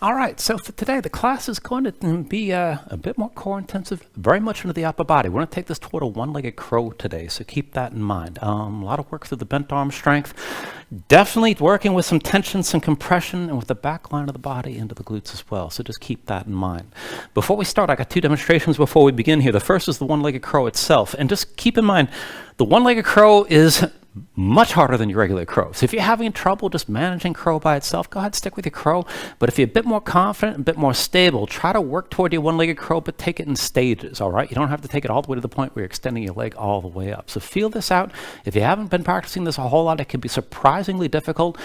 All right, so for today, the class is going to be a bit more core intensive, very much into the upper body. We're going to take this toward a one-legged crow today, so keep that in mind. A lot of work through the bent arm strength. Definitely working with some tension, some compression, and with the back line of the body into the glutes as well, so just keep that in mind. Before we start, I got two demonstrations before we begin here. The first is the one-legged crow itself, and just keep in mind, the one-legged crow is much harder than your regular crow. So if you're having trouble just managing crow by itself, go ahead and stick with your crow. But if you're a bit more confident, a bit more stable, try to work toward your one-legged crow, but take it in stages, all right? You don't have to take it all the way to the point where you're extending your leg all the way up. So feel this out. If you haven't been practicing this a whole lot, it can be surprisingly difficult,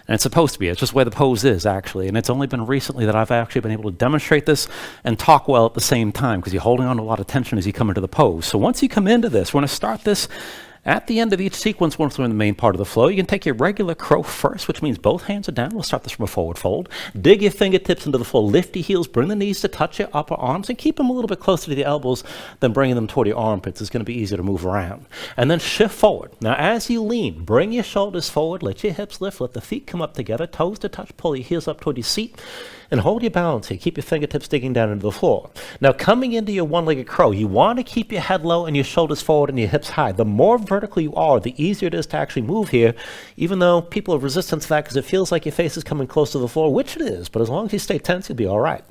and it's supposed to be. It's just where the pose is, actually. And it's only been recently that I've actually been able to demonstrate this and talk well at the same time, because you're holding on to a lot of tension as you come into the pose. So once you come into this, we're going to start this at the end of each sequence. Once we're in the main part of the flow, you can take your regular crow first, which means both hands are down. We'll start this from a forward fold. Dig your fingertips into the floor. Lift your heels. Bring the knees to touch your upper arms and keep them a little bit closer to the elbows than bringing them toward your armpits. It's going to be easier to move around. And then shift forward. Now, as you lean, bring your shoulders forward. Let your hips lift. Let the feet come up together. Toes to touch. Pull your heels up toward your seat. And hold your balance here. Keep your fingertips digging down into the floor. Now, coming into your one-legged crow, you want to keep your head low and your shoulders forward and your hips high. The more vertical you are, the easier it is to actually move here, even though people have resistance to that because it feels like your face is coming close to the floor, which it is, but as long as you stay tense, you'll be all right.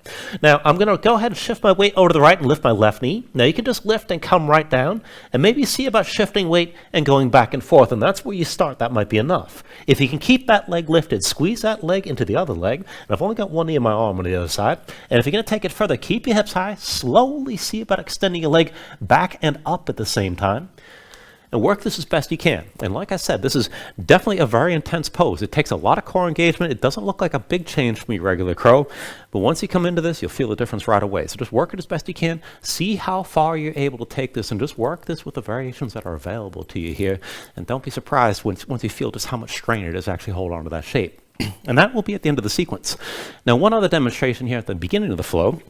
Now, I'm going to go ahead and shift my weight over to the right and lift my left knee. Now, you can just lift and come right down, and maybe see about shifting weight and going back and forth, and that's where you start. That might be enough. If you can keep that leg lifted, squeeze that leg into the other leg, and I've only got one knee in my arm on the other side, and if you're going to take it further, keep your hips high, slowly see about extending your leg back and up at the same time, and work this as best you can. And like I said, this is definitely a very intense pose. It takes a lot of core engagement. It doesn't look like a big change from your regular crow, but once you come into this, you'll feel the difference right away. So just work it as best you can. See how far you're able to take this, and just work this with the variations that are available to you here. And don't be surprised once you feel just how much strain it is to actually hold on to that shape. And that will be at the end of the sequence. Now, one other demonstration here at the beginning of the flow.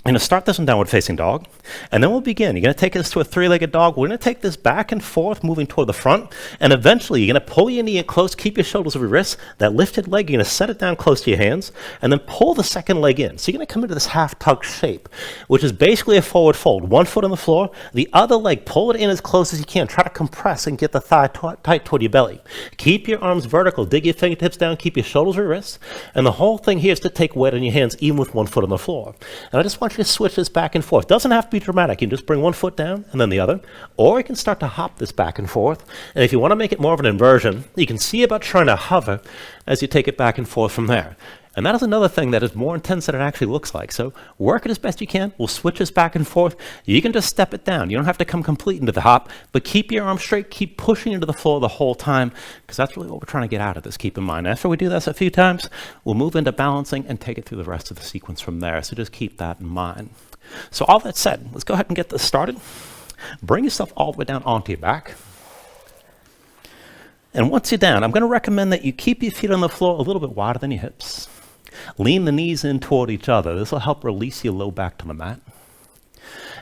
I'm going to start this in downward facing dog, and then we'll begin. You're going to take this to a three-legged dog. We're going to take this back and forth, moving toward the front, and eventually you're going to pull your knee in close, keep your shoulders over your wrists. That lifted leg, you're going to set it down close to your hands, and then pull the second leg in. So you're going to come into this half-tug shape, which is basically a forward fold. One foot on the floor, the other leg, pull it in as close as you can. Try to compress and get the thigh tight toward your belly. Keep your arms vertical. Dig your fingertips down. Keep your shoulders over your wrists. And the whole thing here is to take weight on your hands, even with one foot on the floor. And I just want you to switch this back and forth. Doesn't have to be dramatic. You can just bring one foot down and then the other, or you can start to hop this back and forth. And if you want to make it more of an inversion, you can see about trying to hover as you take it back and forth from there. And that is another thing that is more intense than it actually looks like. So work it as best you can. We'll switch this back and forth. You can just step it down. You don't have to come complete into the hop, but keep your arms straight. Keep pushing into the floor the whole time, because that's really what we're trying to get out of this. Keep in mind, after we do this a few times, we'll move into balancing and take it through the rest of the sequence from there. So just keep that in mind. So all that said, let's go ahead and get this started. Bring yourself all the way down onto your back. And once you're down, I'm going to recommend that you keep your feet on the floor a little bit wider than your hips. Lean the knees in toward each other. This will help release your low back to the mat.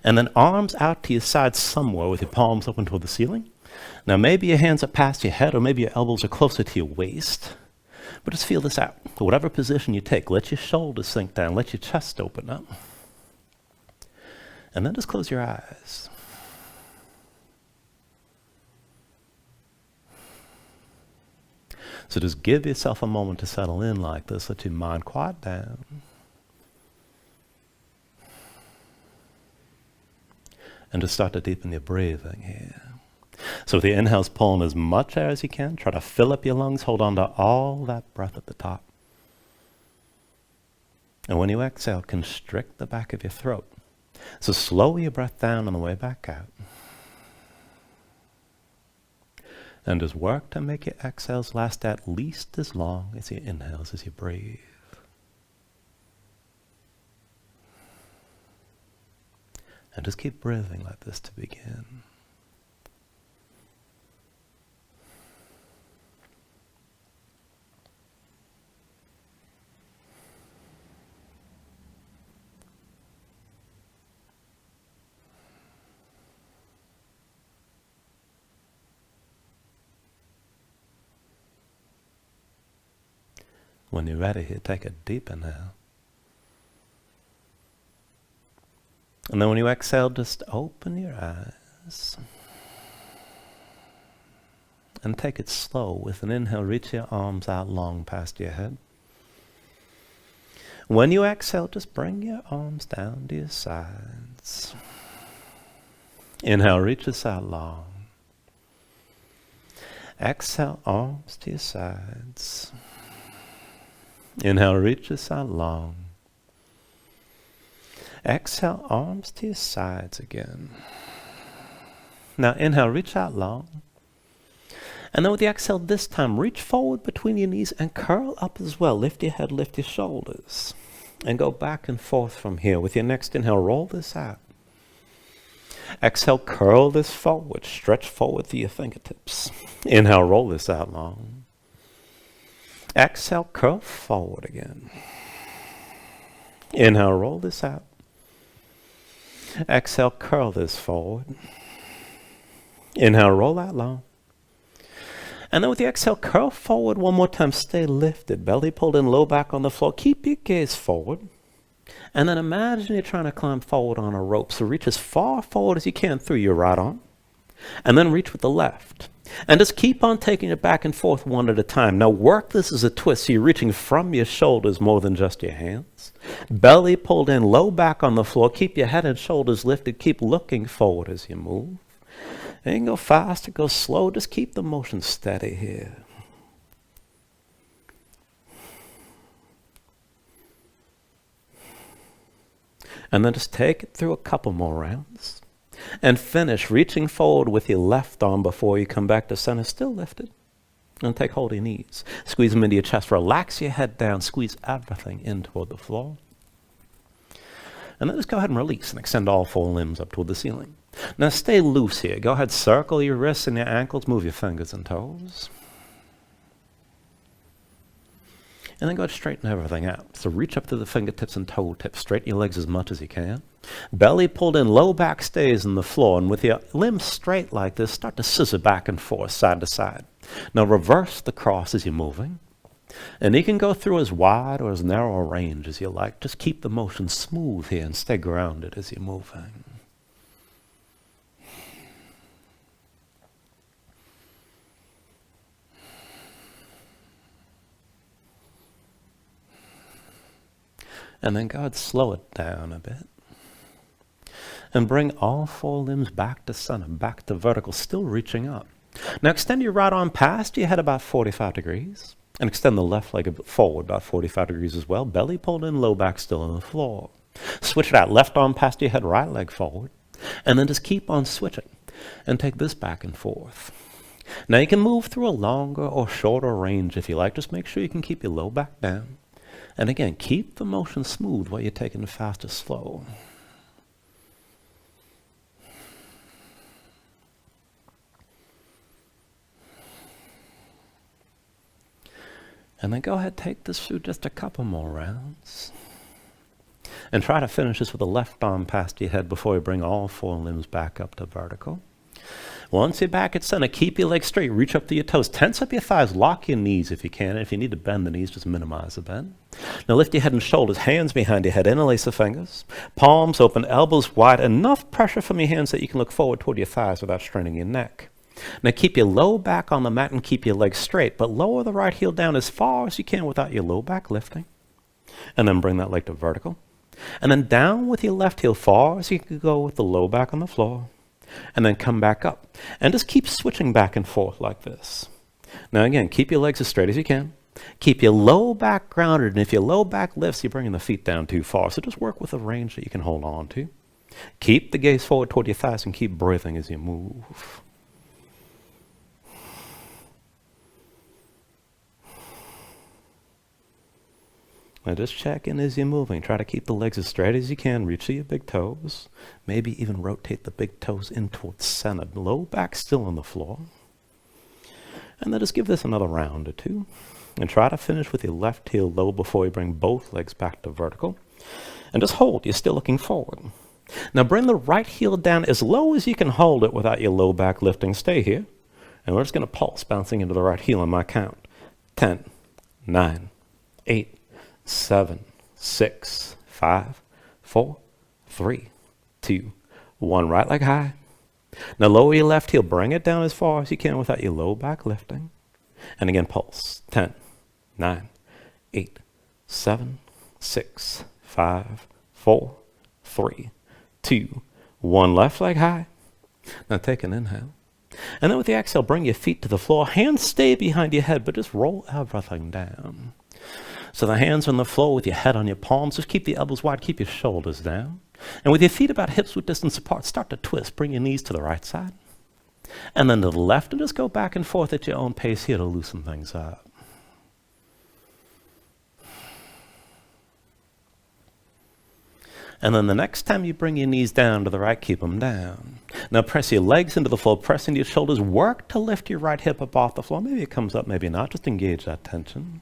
And then arms out to your sides somewhere with your palms open toward the ceiling. Now maybe your hands are past your head, or maybe your elbows are closer to your waist. But just feel this out. Whatever position you take, let your shoulders sink down. Let your chest open up. And then just close your eyes. So just give yourself a moment to settle in like this. Let your mind quiet down. And just start to deepen your breathing here. So with your inhales, pull in as much air as you can. Try to fill up your lungs. Hold on to all that breath at the top. And when you exhale, constrict the back of your throat. So slow your breath down on the way back out. And just work to make your exhales last at least as long as your inhales as you breathe. And just keep breathing like this to begin. When you're ready here, take a deep inhale. And then when you exhale, just open your eyes. And take it slow. With an inhale, reach your arms out long past your head. When you exhale, just bring your arms down to your sides. Inhale, reach us out long. Exhale, arms to your sides. Inhale, reach us out long. Exhale, arms to your sides again. Now inhale, reach out long. And then with the exhale this time, reach forward between your knees and curl up as well. Lift your head, lift your shoulders. And go back and forth from here. With your next inhale, roll this out. Exhale, curl this forward. Stretch forward through your fingertips. Inhale, roll this out long. Exhale, curl forward again. Inhale, roll this out. Exhale, curl this forward. Inhale, roll out long. And then with the exhale, curl forward one more time. Stay lifted. Belly pulled in, low back on the floor. Keep your gaze forward. And then imagine you're trying to climb forward on a rope. So reach as far forward as you can through your right arm. And then reach with the left. And just keep on taking it back and forth one at a time. Now work this as a twist. So you're reaching from your shoulders more than just your hands. Belly pulled in, low back on the floor. Keep your head and shoulders lifted. Keep looking forward as you move. And you can go fast or go slow. Just keep the motion steady here. And then just take it through a couple more rounds. And finish reaching forward with your left arm before you come back to center, still lifted. And take hold of your knees. Squeeze them into your chest. Relax your head down. Squeeze everything in toward the floor. And then just go ahead and release and extend all four limbs up toward the ceiling. Now stay loose here. Go ahead, circle your wrists and your ankles. Move your fingers and toes. And then go ahead and straighten everything out. So reach up to the fingertips and toe tips. Straighten your legs as much as you can. Belly pulled in, low back stays on the floor. And with your limbs straight like this, start to scissor back and forth, side to side. Now reverse the cross as you're moving. And you can go through as wide or as narrow a range as you like. Just keep the motion smooth here and stay grounded as you're moving. And then go ahead, slow it down a bit. And bring all four limbs back to center, back to vertical, still reaching up. Now extend your right arm past your head about 45 degrees. And extend the left leg a bit forward, about 45 degrees as well. Belly pulled in, low back still on the floor. Switch it out, left arm past your head, right leg forward. And then just keep on switching. And take this back and forth. Now you can move through a longer or shorter range if you like. Just make sure you can keep your low back down. And again, keep the motion smooth while you're taking it fast or slow. And then go ahead, take this through just a couple more rounds. And try to finish this with the left arm past your head before you bring all four limbs back up to vertical. Once you're back at center, keep your legs straight. Reach up to your toes. Tense up your thighs. Lock your knees if you can. And if you need to bend the knees, just minimize the bend. Now lift your head and shoulders. Hands behind your head. Interlace the fingers. Palms open. Elbows wide. Enough pressure from your hands that you can look forward toward your thighs without straining your neck. Now keep your low back on the mat and keep your legs straight. But lower the right heel down as far as you can without your low back lifting. And then bring that leg to vertical. And then down with your left heel far as you can go with the low back on the floor. And then come back up. And just keep switching back and forth like this. Now again, keep your legs as straight as you can. Keep your low back grounded. And if your low back lifts, you're bringing the feet down too far. So just work with a range that you can hold on to. Keep the gaze forward toward your thighs and keep breathing as you move. Now just check in as you're moving. Try to keep the legs as straight as you can. Reach to your big toes. Maybe even rotate the big toes in towards center. Low back still on the floor. And then just give this another round or two. And try to finish with your left heel low before you bring both legs back to vertical. And just hold. You're still looking forward. Now bring the right heel down as low as you can hold it without your low back lifting. Stay here. And we're just going to pulse, bouncing into the right heel on my count. 10, 9, 8, 7, 6, 5, 4, 3, 2, 1. Right leg high. Now lower your left heel. Bring it down as far as you can without your low back lifting. And again, pulse. 10, 9, 8, 7, 6, 5, 4, 3, 2, 1. Left leg high. Now take an inhale. And then with the exhale, bring your feet to the floor. Hands stay behind your head, but just roll everything down. So the hands on the floor with your head on your palms. Just keep the elbows wide. Keep your shoulders down. And with your feet about hips width distance apart, start to twist. Bring your knees to the right side. And then to the left, and just go back and forth at your own pace here to loosen things up. And then the next time you bring your knees down to the right, keep them down. Now press your legs into the floor, press into your shoulders. Work to lift your right hip up off the floor. Maybe it comes up, maybe not. Just engage that tension.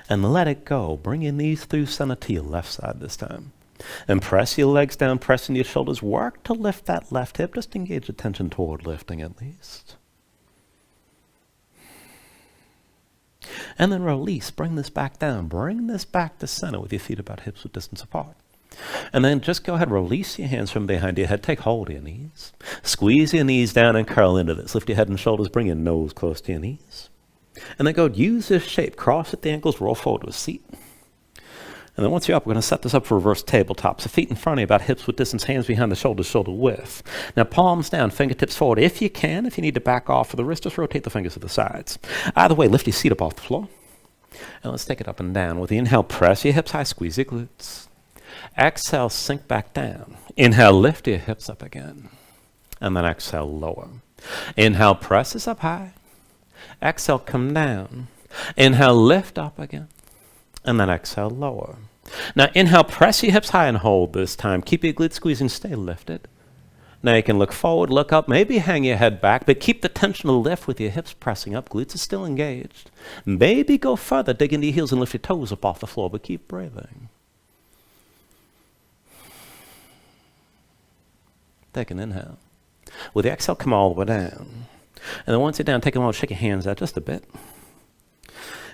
And let it go. Bring your knees through center to your left side this time. And press your legs down, press into your shoulders. Work to lift that left hip. Just engage the tension toward lifting at least. And then release. Bring this back down. Bring this back to center with your feet about hips width distance apart. And then just go ahead, release your hands from behind your head. Take hold of your knees. Squeeze your knees down and curl into this. Lift your head and shoulders. Bring your nose close to your knees. And then go use this shape. Cross at the ankles. Roll forward to a seat. And then once you're up, we're going to set this up for reverse tabletop. So feet in front of you, about hips width distance, hands behind the shoulders, shoulder width. Now palms down, fingertips forward. If you can, if you need to back off for the wrist, just rotate the fingers to the sides. Either way, lift your seat up off the floor. And let's take it up and down. With the inhale, press your hips high, squeeze your glutes. Exhale, sink back down. Inhale, lift your hips up again. And then exhale, lower. Inhale, press this up high. Exhale, come down. Inhale, lift up again. And then exhale, lower. Now inhale, press your hips high and hold this time. Keep your glutes squeezing, stay lifted. Now you can look forward, look up, maybe hang your head back, but keep the tension to lift with your hips pressing up. Glutes are still engaged. Maybe go further, dig into your heels and lift your toes up off the floor, but keep breathing. Take an inhale. With the exhale, come all the way down. And then once you're down, take a moment, shake your hands out just a bit.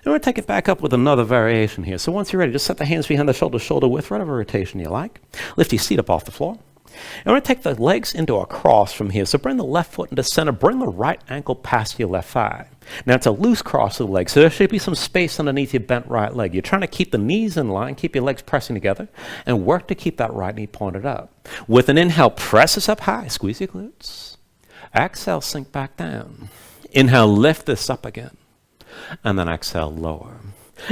And we're going to take it back up with another variation here. So once you're ready, just set the hands behind the shoulders, shoulder width, whatever rotation you like. Lift your seat up off the floor. And we're going to take the legs into a cross from here. So bring the left foot into center. Bring the right ankle past your left thigh. Now it's a loose cross of the legs, so there should be some space underneath your bent right leg. You're trying to keep the knees in line, keep your legs pressing together, and work to keep that right knee pointed up. With an inhale, press this up high. Squeeze your glutes. Exhale, sink back down. Inhale, lift this up again. And then exhale, lower.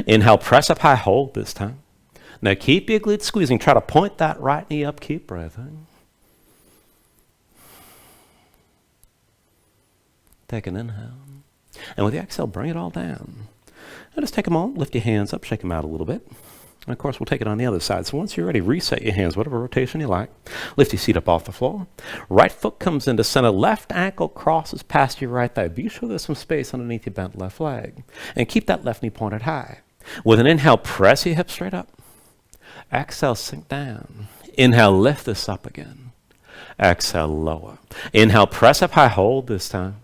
Inhale, press up high, hold this time. Now keep your glutes squeezing. Try to point that right knee up. Keep breathing. Take an inhale. And with the exhale, bring it all down. Now just take a moment, lift your hands up, shake them out a little bit. And of course, we'll take it on the other side. So once you're ready, reset your hands, whatever rotation you like. Lift your seat up off the floor. Right foot comes into center. Left ankle crosses past your right thigh. Be sure there's some space underneath your bent left leg. And keep that left knee pointed high. With an inhale, press your hips straight up. Exhale, sink down. Inhale, lift this up again. Exhale, lower. Inhale, press up high, hold this time.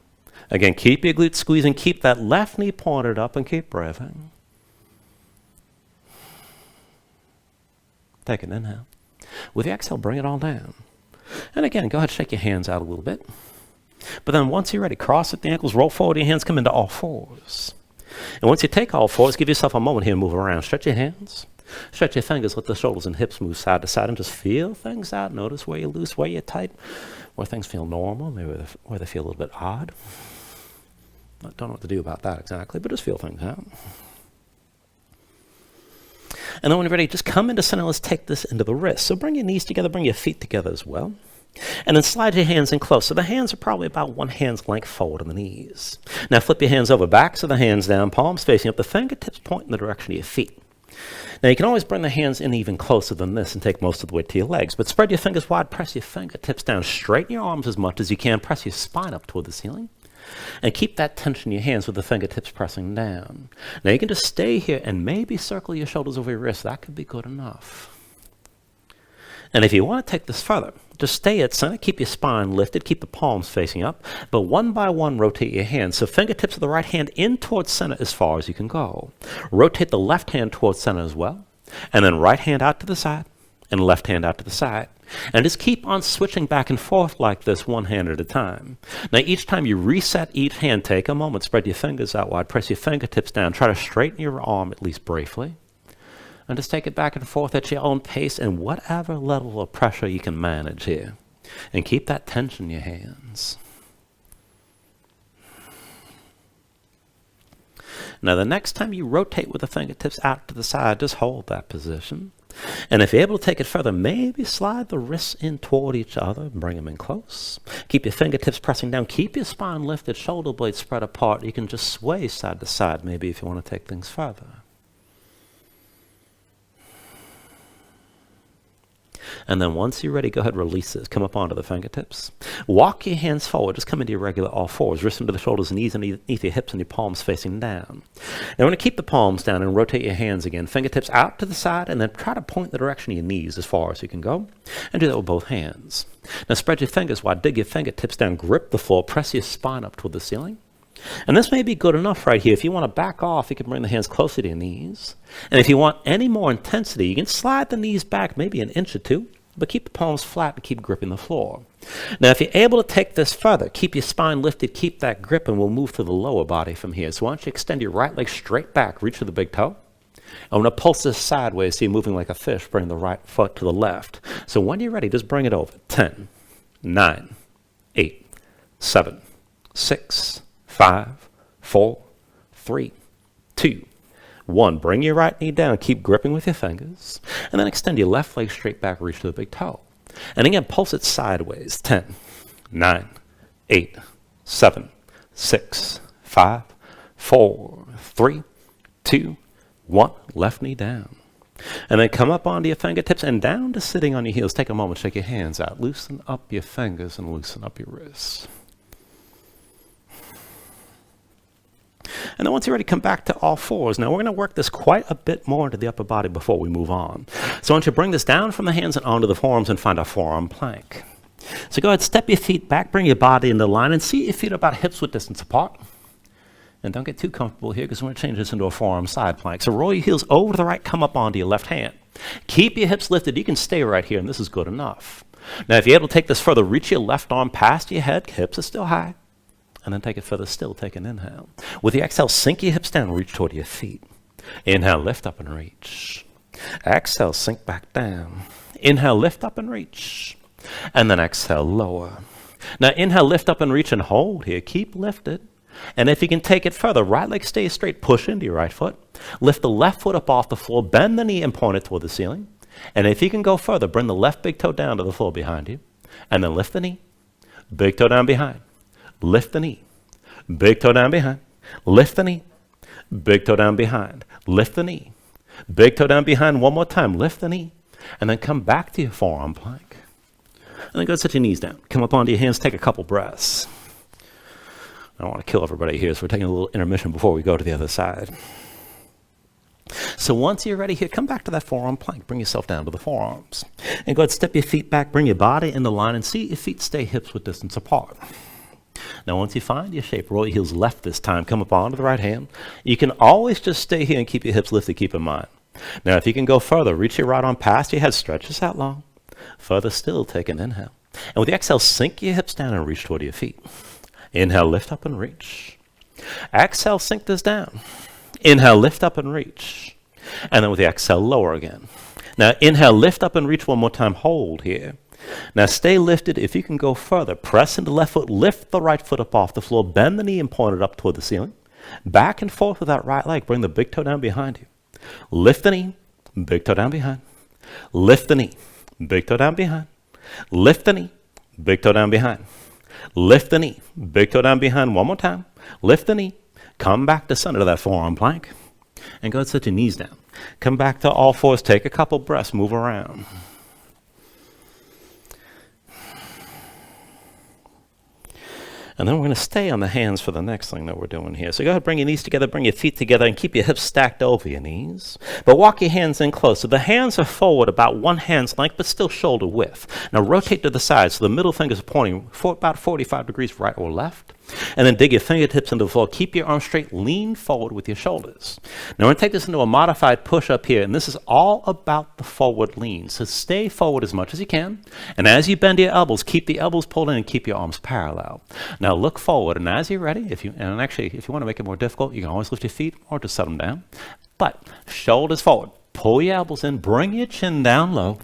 Again, keep your glutes squeezing. Keep that left knee pointed up and keep breathing. Take an inhale. With the exhale, bring it all down. And again, go ahead, shake your hands out a little bit. But then once you're ready, cross at the ankles, roll forward, your hands come into all fours. And once you take all fours, give yourself a moment here, move around. Stretch your hands, stretch your fingers, let the shoulders and hips move side to side, and just feel things out. Notice where you're loose, where you're tight, where things feel normal, maybe where they feel a little bit odd. I don't know what to do about that exactly, but just feel things out. And then when you're ready, just come into center. Let's take this into the wrist. So bring your knees together, bring your feet together as well. And then slide your hands in close. So the hands are probably about one hand's length forward on the knees. Now flip your hands over, backs of the hands down, palms facing up, the fingertips point in the direction of your feet. Now you can always bring the hands in even closer than this and take most of the weight to your legs. But spread your fingers wide, press your fingertips down, straighten your arms as much as you can, press your spine up toward the ceiling. And keep that tension in your hands with the fingertips pressing down. Now you can just stay here and maybe circle your shoulders over your wrists. That could be good enough. And if you want to take this further, just stay at center, keep your spine lifted, keep the palms facing up, but one by one rotate your hands. So fingertips of the right hand in towards center as far as you can go. Rotate the left hand towards center as well. and then right hand out to the side, and left hand out to the side. And just keep on switching back and forth like this, one hand at a time. Now, each time you reset each hand, take a moment, spread your fingers out wide, press your fingertips down, try to straighten your arm at least briefly, and just take it back and forth at your own pace and whatever level of pressure you can manage here. And keep that tension in your hands. Now, the next time you rotate with the fingertips out to the side, just hold that position. And if you're able to take it further, maybe slide the wrists in toward each other, bring them in close. Keep your fingertips pressing down. Keep your spine lifted, shoulder blades spread apart. You can just sway side to side, maybe, if you want to take things further. And then once you're ready, go ahead and release this. Come up onto the fingertips. Walk your hands forward. Just come into your regular all fours. Wrists into the shoulders, knees underneath your hips, and your palms facing down. Now, we're going to keep the palms down and rotate your hands again. Fingertips out to the side, and then try to point the direction of your knees as far as you can go. And do that with both hands. Now, spread your fingers wide. Dig your fingertips down. Grip the floor. Press your spine up toward the ceiling. And this may be good enough right here. If you want to back off, you can bring the hands closer to your knees. And if you want any more intensity, you can slide the knees back maybe an inch or two, but keep the palms flat and keep gripping the floor. Now, if you're able to take this further, keep your spine lifted, keep that grip, and we'll move to the lower body from here. So why don't you extend your right leg straight back, reach for the big toe. I'm going to pulse this sideways so you're moving like a fish, bring the right foot to the left. So when you're ready, just bring it over. 10, 9, 8, 7, 6, 5, 4, 3, 2, 1. Bring your right knee down. Keep gripping with your fingers. And then extend your left leg straight back. Reach to the big toe. And again, pulse it sideways. 10, 9, 8, 7, 6, 5, 4, 3, 2, 1. Left knee down. And then come up onto your fingertips and down to sitting on your heels. Take a moment. Shake your hands out. Loosen up your fingers and loosen up your wrists. And then once you're ready, come back to all fours. Now, we're going to work this quite a bit more into the upper body before we move on. So I want you to bring this down from the hands and onto the forearms and find a forearm plank. So go ahead, step your feet back, bring your body into line, and see your feet are about hips width distance apart. And don't get too comfortable here because we're going to change this into a forearm side plank. So roll your heels over to the right, come up onto your left hand. Keep your hips lifted. You can stay right here, and this is good enough. Now, if you're able to take this further, reach your left arm past your head. Hips are still high. And then take it further still. Take an inhale. With the exhale, sink your hips down and reach toward your feet. Inhale, lift up and reach. Exhale, sink back down. Inhale, lift up and reach. And then exhale, lower. Now, inhale, lift up and reach and hold here. Keep lifted. And if you can take it further, right leg stays straight. Push into your right foot. Lift the left foot up off the floor. Bend the knee and point it toward the ceiling. And if you can go further, bring the left big toe down to the floor behind you. And then lift the knee. Big toe down behind. Lift the knee. Big toe down behind. Lift the knee. Big toe down behind. Lift the knee. Big toe down behind one more time. Lift the knee. And then come back to your forearm plank. And then go set your knees down. Come up onto your hands. Take a couple breaths. I don't want to kill everybody here, so we're taking a little intermission before we go to the other side. So once you're ready here, come back to that forearm plank. Bring yourself down to the forearms. And go ahead, step your feet back. Bring your body into line and see your feet stay hips width distance apart. Now, once you find your shape, roll your heels left this time. Come up onto the right hand. You can always just stay here and keep your hips lifted, keep in mind. Now, if you can go further, reach your right arm past your head, stretch this out long. Further still, take an inhale. And with the exhale, sink your hips down and reach toward your feet. Inhale, lift up and reach. Exhale, sink this down. Inhale, lift up and reach. And then with the exhale, lower again. Now, inhale, lift up and reach one more time. Hold here. Now, stay lifted. If you can go further, press into the left foot, lift the right foot up off the floor, bend the knee and point it up toward the ceiling. Back and forth with that right leg. Bring the big toe down behind you. Lift the knee, big toe down behind. Lift the knee, big toe down behind. Lift the knee, big toe down behind. Lift the knee, big toe down behind one more time. Lift the knee, come back to center to that forearm plank. And go ahead and set your knees down. Come back to all fours, take a couple breaths, move around. And then we're going to stay on the hands for the next thing that we're doing here. So go ahead, bring your knees together, bring your feet together, and keep your hips stacked over your knees. But walk your hands in close. So the hands are forward about one hand's length, but still shoulder width. Now rotate to the side so the middle fingers are pointing for about 45 degrees right or left. And then dig your fingertips into the floor. Keep your arms straight. Lean forward with your shoulders. Now we're going to take this into a modified push-up here, and this is all about the forward lean. So stay forward as much as you can. And as you bend your elbows, keep the elbows pulled in and keep your arms parallel. Now look forward, and as you're ready, if you want to make it more difficult, you can always lift your feet or just set them down. But shoulders forward. Pull your elbows in. Bring your chin down low.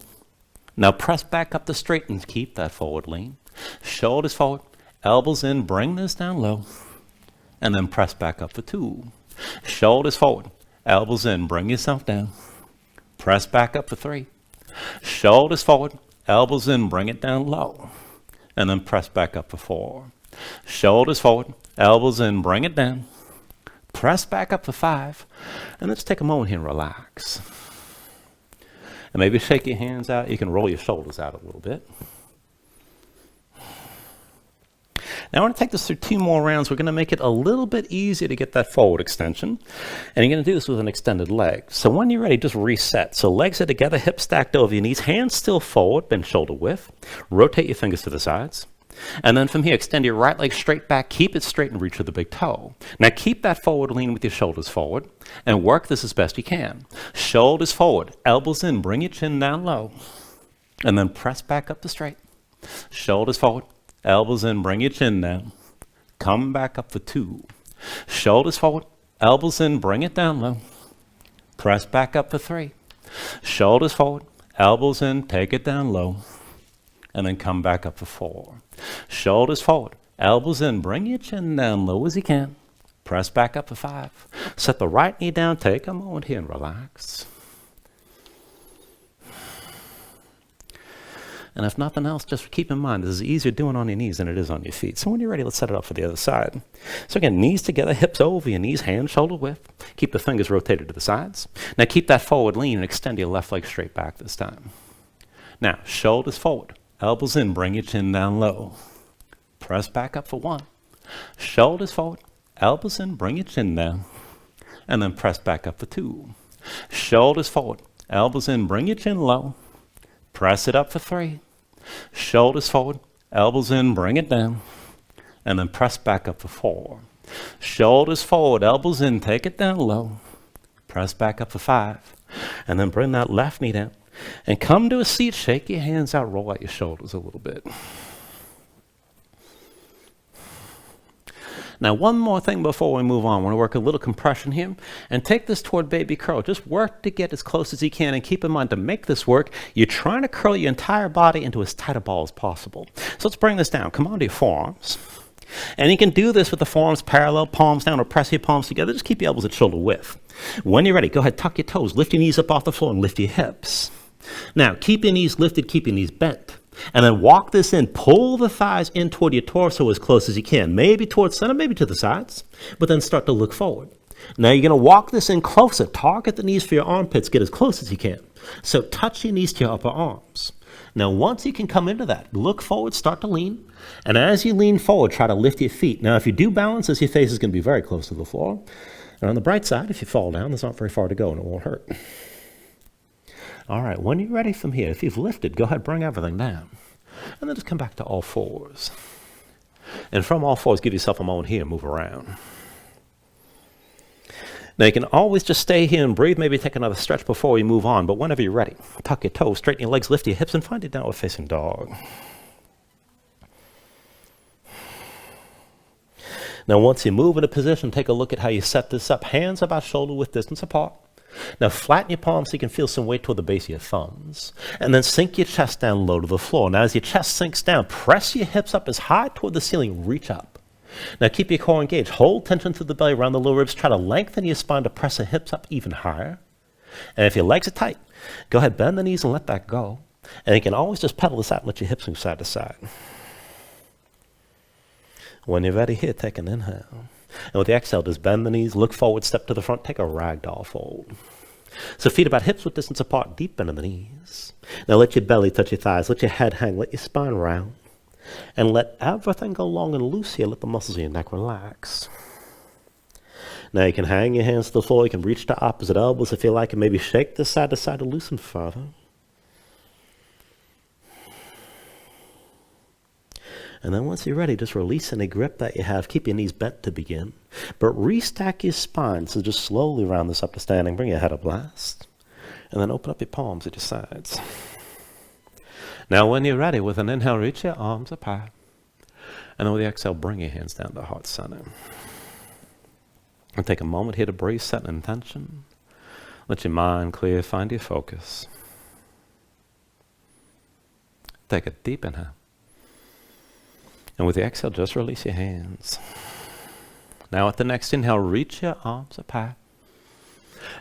Now press back up to straight and keep that forward lean. Shoulders forward. Elbows in, bring this down low, and then press back up for 2. Shoulders forward, elbows in, bring yourself down, press back up for 3. Shoulders forward, elbows in, bring it down low, and then press back up for 4. Shoulders forward, elbows in, bring it down, press back up for 5, and let's take a moment here and relax. And maybe shake your hands out. You can roll your shoulders out a little bit. Now I want to take this through 2 more rounds. We're going to make it a little bit easier to get that forward extension. And you're going to do this with an extended leg. So when you're ready, just reset. So legs are together, hips stacked over your knees, hands still forward, bend shoulder width. Rotate your fingers to the sides. And then from here, extend your right leg straight back. Keep it straight and reach for the big toe. Now keep that forward lean with your shoulders forward. And work this as best you can. Shoulders forward, elbows in, bring your chin down low. And then press back up to straight. Shoulders forward. Elbows in, bring your chin down. Come back up for 2. Shoulders forward. Elbows in, bring it down low. Press back up for 3. Shoulders forward. Elbows in, take it down low. And then come back up for 4. Shoulders forward. Elbows in, bring your chin down low as you can. Press back up for 5. Set the right knee down. Take a moment here and relax. And if nothing else, just keep in mind, this is easier doing on your knees than it is on your feet. So when you're ready, let's set it up for the other side. So again, knees together, hips over your knees, hands shoulder width. Keep the fingers rotated to the sides. Now keep that forward lean and extend your left leg straight back this time. Now, shoulders forward, elbows in, bring your chin down low. Press back up for 1. Shoulders forward, elbows in, bring your chin down. And then press back up for 2. Shoulders forward, elbows in, bring your chin low. Press it up for 3. Shoulders forward, elbows in, bring it down, and then press back up for 4. Shoulders forward, elbows in, take it down low, press back up for 5, and then bring that left knee down, and come to a seat, shake your hands out, roll out your shoulders a little bit. Now, one more thing before we move on. I want to work a little compression here and take this toward baby curl. Just work to get as close as you can, and keep in mind, to make this work, you're trying to curl your entire body into as tight a ball as possible. So let's bring this down. Come onto your forearms. And you can do this with the forearms parallel, palms down, or press your palms together. Just keep your elbows at shoulder width. When you're ready, go ahead, tuck your toes, lift your knees up off the floor, and lift your hips. Now, keep your knees lifted, keep your knees bent. And then walk this in, pull the thighs in toward your torso as close as you can, maybe towards center, maybe to the sides, but then start to look forward. Now you're going to walk this in closer, target the knees for your armpits, get as close as you can. So touch your knees to your upper arms. Now once you can come into that, look forward, start to lean, and as you lean forward, try to lift your feet. Now if you do balance this, your face is going to be very close to the floor. And on the bright side, if you fall down, there's not very far to go and it won't hurt. All right, when you're ready from here, if you've lifted, go ahead, bring everything down. And then just come back to all fours. And from all fours, give yourself a moment here and move around. Now you can always just stay here and breathe, maybe take another stretch before you move on, but whenever you're ready, tuck your toes, straighten your legs, lift your hips, and find your downward facing dog. Now once you move into position, take a look at how you set this up. Hands about shoulder width distance apart. Now flatten your palms so you can feel some weight toward the base of your thumbs. And then sink your chest down low to the floor. Now as your chest sinks down, press your hips up as high toward the ceiling, reach up. Now keep your core engaged. Hold tension through the belly around the lower ribs. Try to lengthen your spine to press the hips up even higher. And if your legs are tight, go ahead, bend the knees and let that go. And you can always just pedal this out and let your hips move side to side. When you're ready here, take an inhale. And with the exhale, just bend the knees, look forward, step to the front, take a ragdoll fold. So feet about hips width distance apart, deep bend in the knees. Now let your belly touch your thighs, let your head hang, let your spine round. And let everything go long and loose here, let the muscles of your neck relax. Now you can hang your hands to the floor, you can reach to opposite elbows if you like, and maybe shake this side to side to loosen further. And then once you're ready, just release any grip that you have. Keep your knees bent to begin. But restack your spine. So just slowly round this up to standing. Bring your head up last. And then open up your palms at your sides. Now when you're ready, with an inhale, reach your arms up high. And then with the exhale, bring your hands down to heart center. And take a moment here to breathe, set an intention. Let your mind clear, find your focus. Take a deep inhale. And with the exhale, just release your hands. Now at the next inhale, reach your arms up high.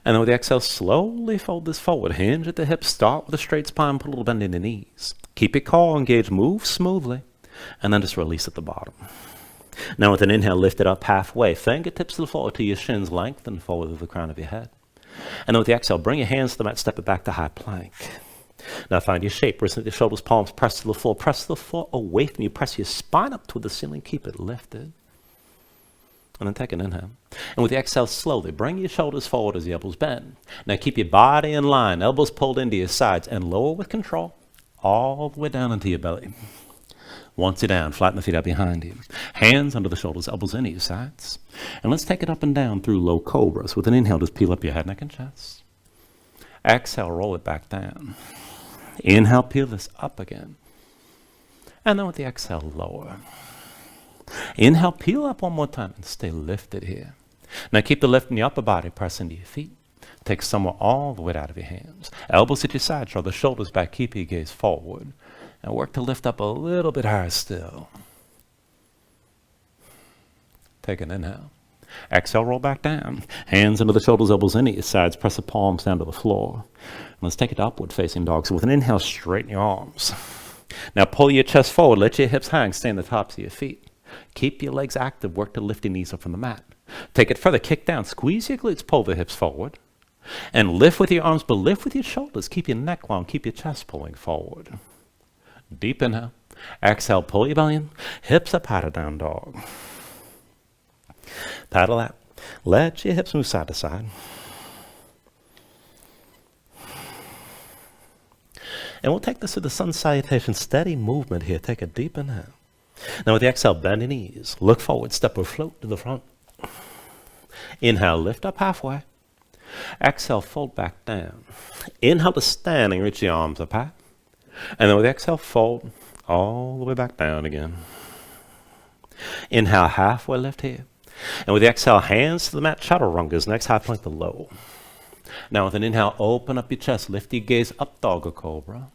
And then with the exhale, slowly fold this forward. Hinge at the hips. Start with a straight spine. Put a little bend in the knees. Keep your core engaged. Move smoothly. And then just release at the bottom. Now with an inhale, lift it up halfway. Fingertips to the floor till your shins lengthen forward to the crown of your head. And then with the exhale, bring your hands to the mat. Step it back to high plank. Now find your shape. Wrist into the shoulders, palms press to the floor. Press the floor away from you. Press your spine up toward the ceiling. Keep it lifted. And then take an inhale. And with the exhale, slowly bring your shoulders forward as the elbows bend. Now keep your body in line. Elbows pulled into your sides. And lower with control all the way down into your belly. Once you're down, flatten the feet out behind you. Hands under the shoulders, elbows into your sides. And let's take it up and down through low cobra. So with an inhale, just peel up your head, neck, and chest. Exhale, roll it back down. Inhale, peel this up again. And then with the exhale, lower. Inhale, peel up one more time and stay lifted here. Now keep the lift in your upper body, press into your feet. Take somewhere all the weight out of your hands. Elbows at your sides, draw the shoulders back, keep your gaze forward. And work to lift up a little bit higher still. Take an inhale. Exhale, roll back down. Hands under the shoulders, elbows into your sides. Press the palms down to the floor. And let's take it upward facing dog. So with an inhale, straighten your arms. Now pull your chest forward. Let your hips hang. Stay on the tops of your feet. Keep your legs active. Work to lift your knees up from the mat. Take it further. Kick down. Squeeze your glutes. Pull the hips forward. And lift with your arms, but lift with your shoulders. Keep your neck long. Keep your chest pulling forward. Deep inhale. Exhale, pull your belly in. Hips up, high to down dog. Paddle out. Let your hips move side to side. And we'll take this to the sun salutation. Steady movement here. Take a deep inhale. Now with the exhale, bend your knees. Look forward, step or float to the front. Inhale, lift up halfway. Exhale, fold back down. Inhale to standing, reach the arms up high. And then with the exhale, fold all the way back down again. Inhale, halfway lift here. And with the exhale, hands to the mat, chaturangas. Next high plank to low. Now with an inhale, open up your chest. Lift your gaze up, dog or cobra.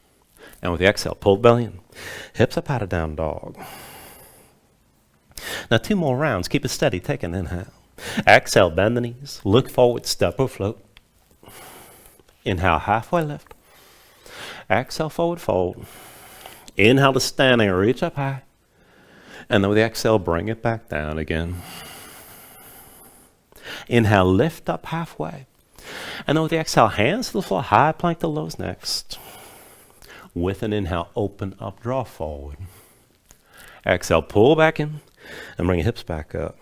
And with the exhale, pull the belly in. Hips up, high to down dog. Now 2 more rounds. Keep it steady. Take an inhale. Exhale, bend the knees. Look forward, step or float. Inhale, halfway lift. Exhale, forward fold. Inhale to standing, reach up high. And then with the exhale, bring it back down again. Inhale, lift up halfway. And then with the exhale, hands to the floor, high plank to lows next. With an inhale, open up, draw forward. Exhale, pull back in and bring your hips back up.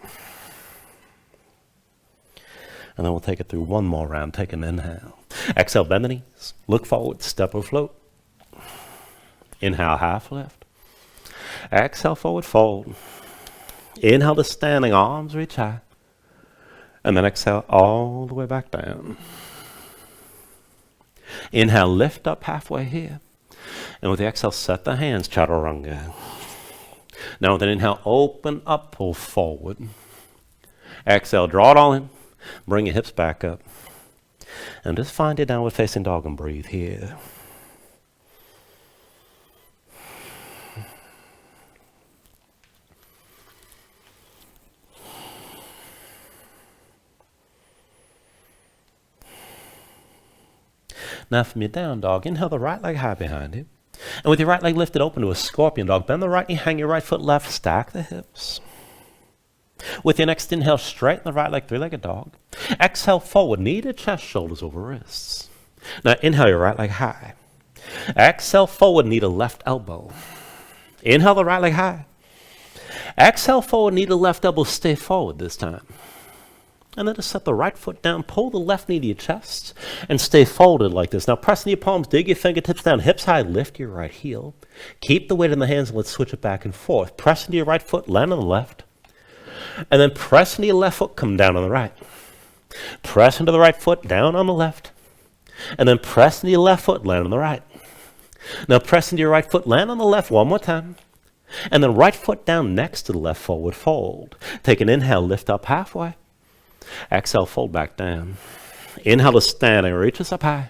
And then we'll take it through 1 more round. Take an inhale. Exhale, bend the knees. Look forward, step or float. Inhale, half lift. Exhale, forward fold. Inhale to standing, arms reach high. And then exhale all the way back down. Inhale, lift up halfway here. And with the exhale, set the hands, chaturanga. Now with an inhale, open up, pull forward. Exhale, draw it all in. Bring your hips back up. And just find your downward facing dog and breathe here. Now from your down dog, inhale the right leg high behind you. And with your right leg lifted open to a scorpion dog, bend the right knee, hang your right foot left, stack the hips. With your next inhale, straighten the right leg, 3-legged dog. Exhale forward, knee to chest, shoulders over wrists. Now inhale your right leg high. Exhale forward, knee to left elbow. Inhale the right leg high. Exhale forward, knee to left elbow, stay forward this time. And then just set the right foot down, pull the left knee to your chest, and stay folded like this. Now press in your palms, dig your fingertips down, hips high, lift your right heel. Keep the weight in the hands and let's switch it back and forth. Press into your right foot, land on the left. And then press into your left foot, come down on the right. Press into the right foot, down on the left. And then press into your left foot, land on the right. Now press into your right foot, land on the left one more time. And then right foot down next to the left, forward fold. Take an inhale, lift up halfway. Exhale, fold back down. Inhale to standing, reach us up high.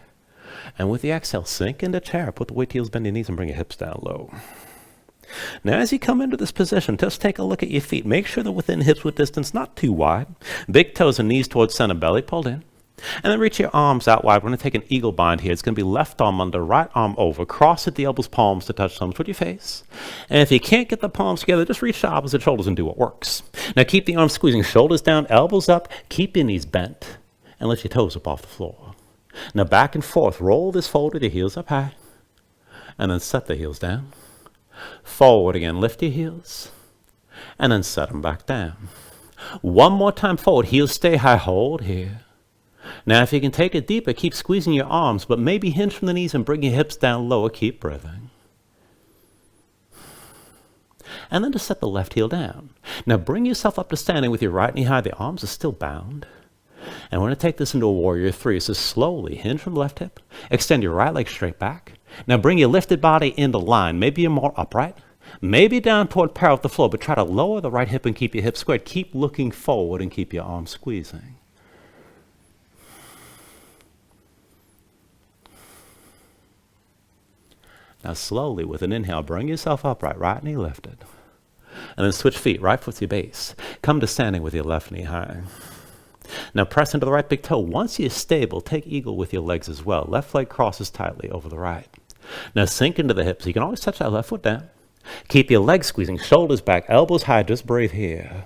And with the exhale, sink into chair. Put the weight to heels, bend your knees, and bring your hips down low. Now, as you come into this position, just take a look at your feet. Make sure they're within hips width distance, not too wide. Big toes and knees towards center, belly pulled in. And then reach your arms out wide. We're going to take an eagle bind here. It's going to be left arm under, right arm over. Cross at the elbows, palms to touch thumbs with your face. And if you can't get the palms together, just reach to opposite shoulders and do what works. Now keep the arms squeezing, shoulders down, elbows up. Keep your knees bent and lift your toes up off the floor. Now back and forth. Roll this forward with your heels up high. And then set the heels down. Forward again. Lift your heels. And then set them back down. One more time forward. Heels stay high. Hold here. Now, if you can take it deeper, keep squeezing your arms, but maybe hinge from the knees and bring your hips down lower. Keep breathing. And then just set the left heel down. Now, bring yourself up to standing with your right knee high. The arms are still bound. And we're going to take this into a warrior three. So slowly hinge from left hip. Extend your right leg straight back. Now, bring your lifted body into line. Maybe you're more upright. Maybe down toward parallel with the floor, but try to lower the right hip and keep your hips squared. Keep looking forward and keep your arms squeezing. Now slowly, with an inhale, bring yourself upright, right knee lifted. And then switch feet, right foot's your base. Come to standing with your left knee high. Now press into the right big toe. Once you're stable, take eagle with your legs as well. Left leg crosses tightly over the right. Now sink into the hips. You can always touch that left foot down. Keep your legs squeezing, shoulders back, elbows high. Just breathe here.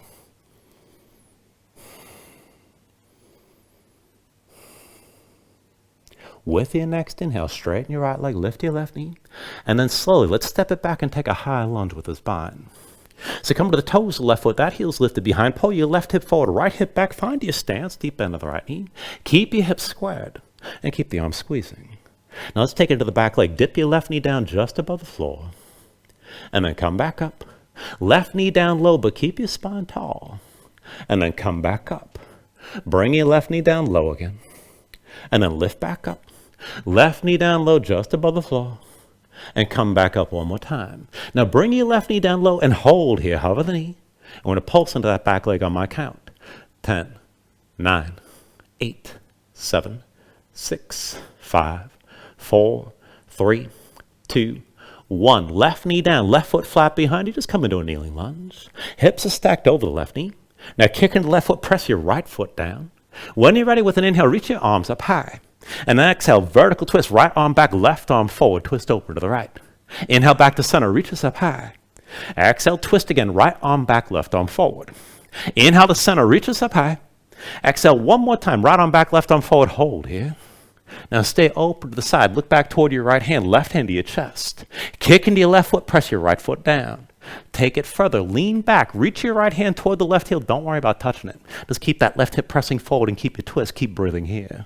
With your next inhale, straighten your right leg, lift your left knee, and then slowly, let's step it back and take a high lunge with the spine. So come to the toes of the left foot, that heel's lifted behind, pull your left hip forward, right hip back, find your stance, deep bend of the right knee. Keep your hips squared, and keep the arms squeezing. Now let's take it to the back leg, dip your left knee down just above the floor, and then come back up. Left knee down low, but keep your spine tall, and then come back up. Bring your left knee down low again, and then lift back up. Left knee down low just above the floor. And come back up one more time. Now bring your left knee down low and hold here. Hover the knee. And we're going to pulse into that back leg on my count. 10, 9, 8, 7, 6, 5, 4, 3, 2, 1. Left knee down. Left foot flat behind you. Just come into a kneeling lunge. Hips are stacked over the left knee. Now kick into the left foot. Press your right foot down. When you're ready with an inhale, reach your arms up high. And then exhale, vertical twist, right arm back, left arm forward, twist over to the right. Inhale back to center, reach us up high. Exhale, twist again, right arm back, left arm forward. Inhale to center, reach us up high. Exhale one more time, right arm back, left arm forward, hold here. Now stay open to the side, look back toward your right hand, left hand to your chest. Kick into your left foot, press your right foot down. Take it further, lean back, reach your right hand toward the left heel, don't worry about touching it. Just keep that left hip pressing forward and keep your twist, keep breathing here.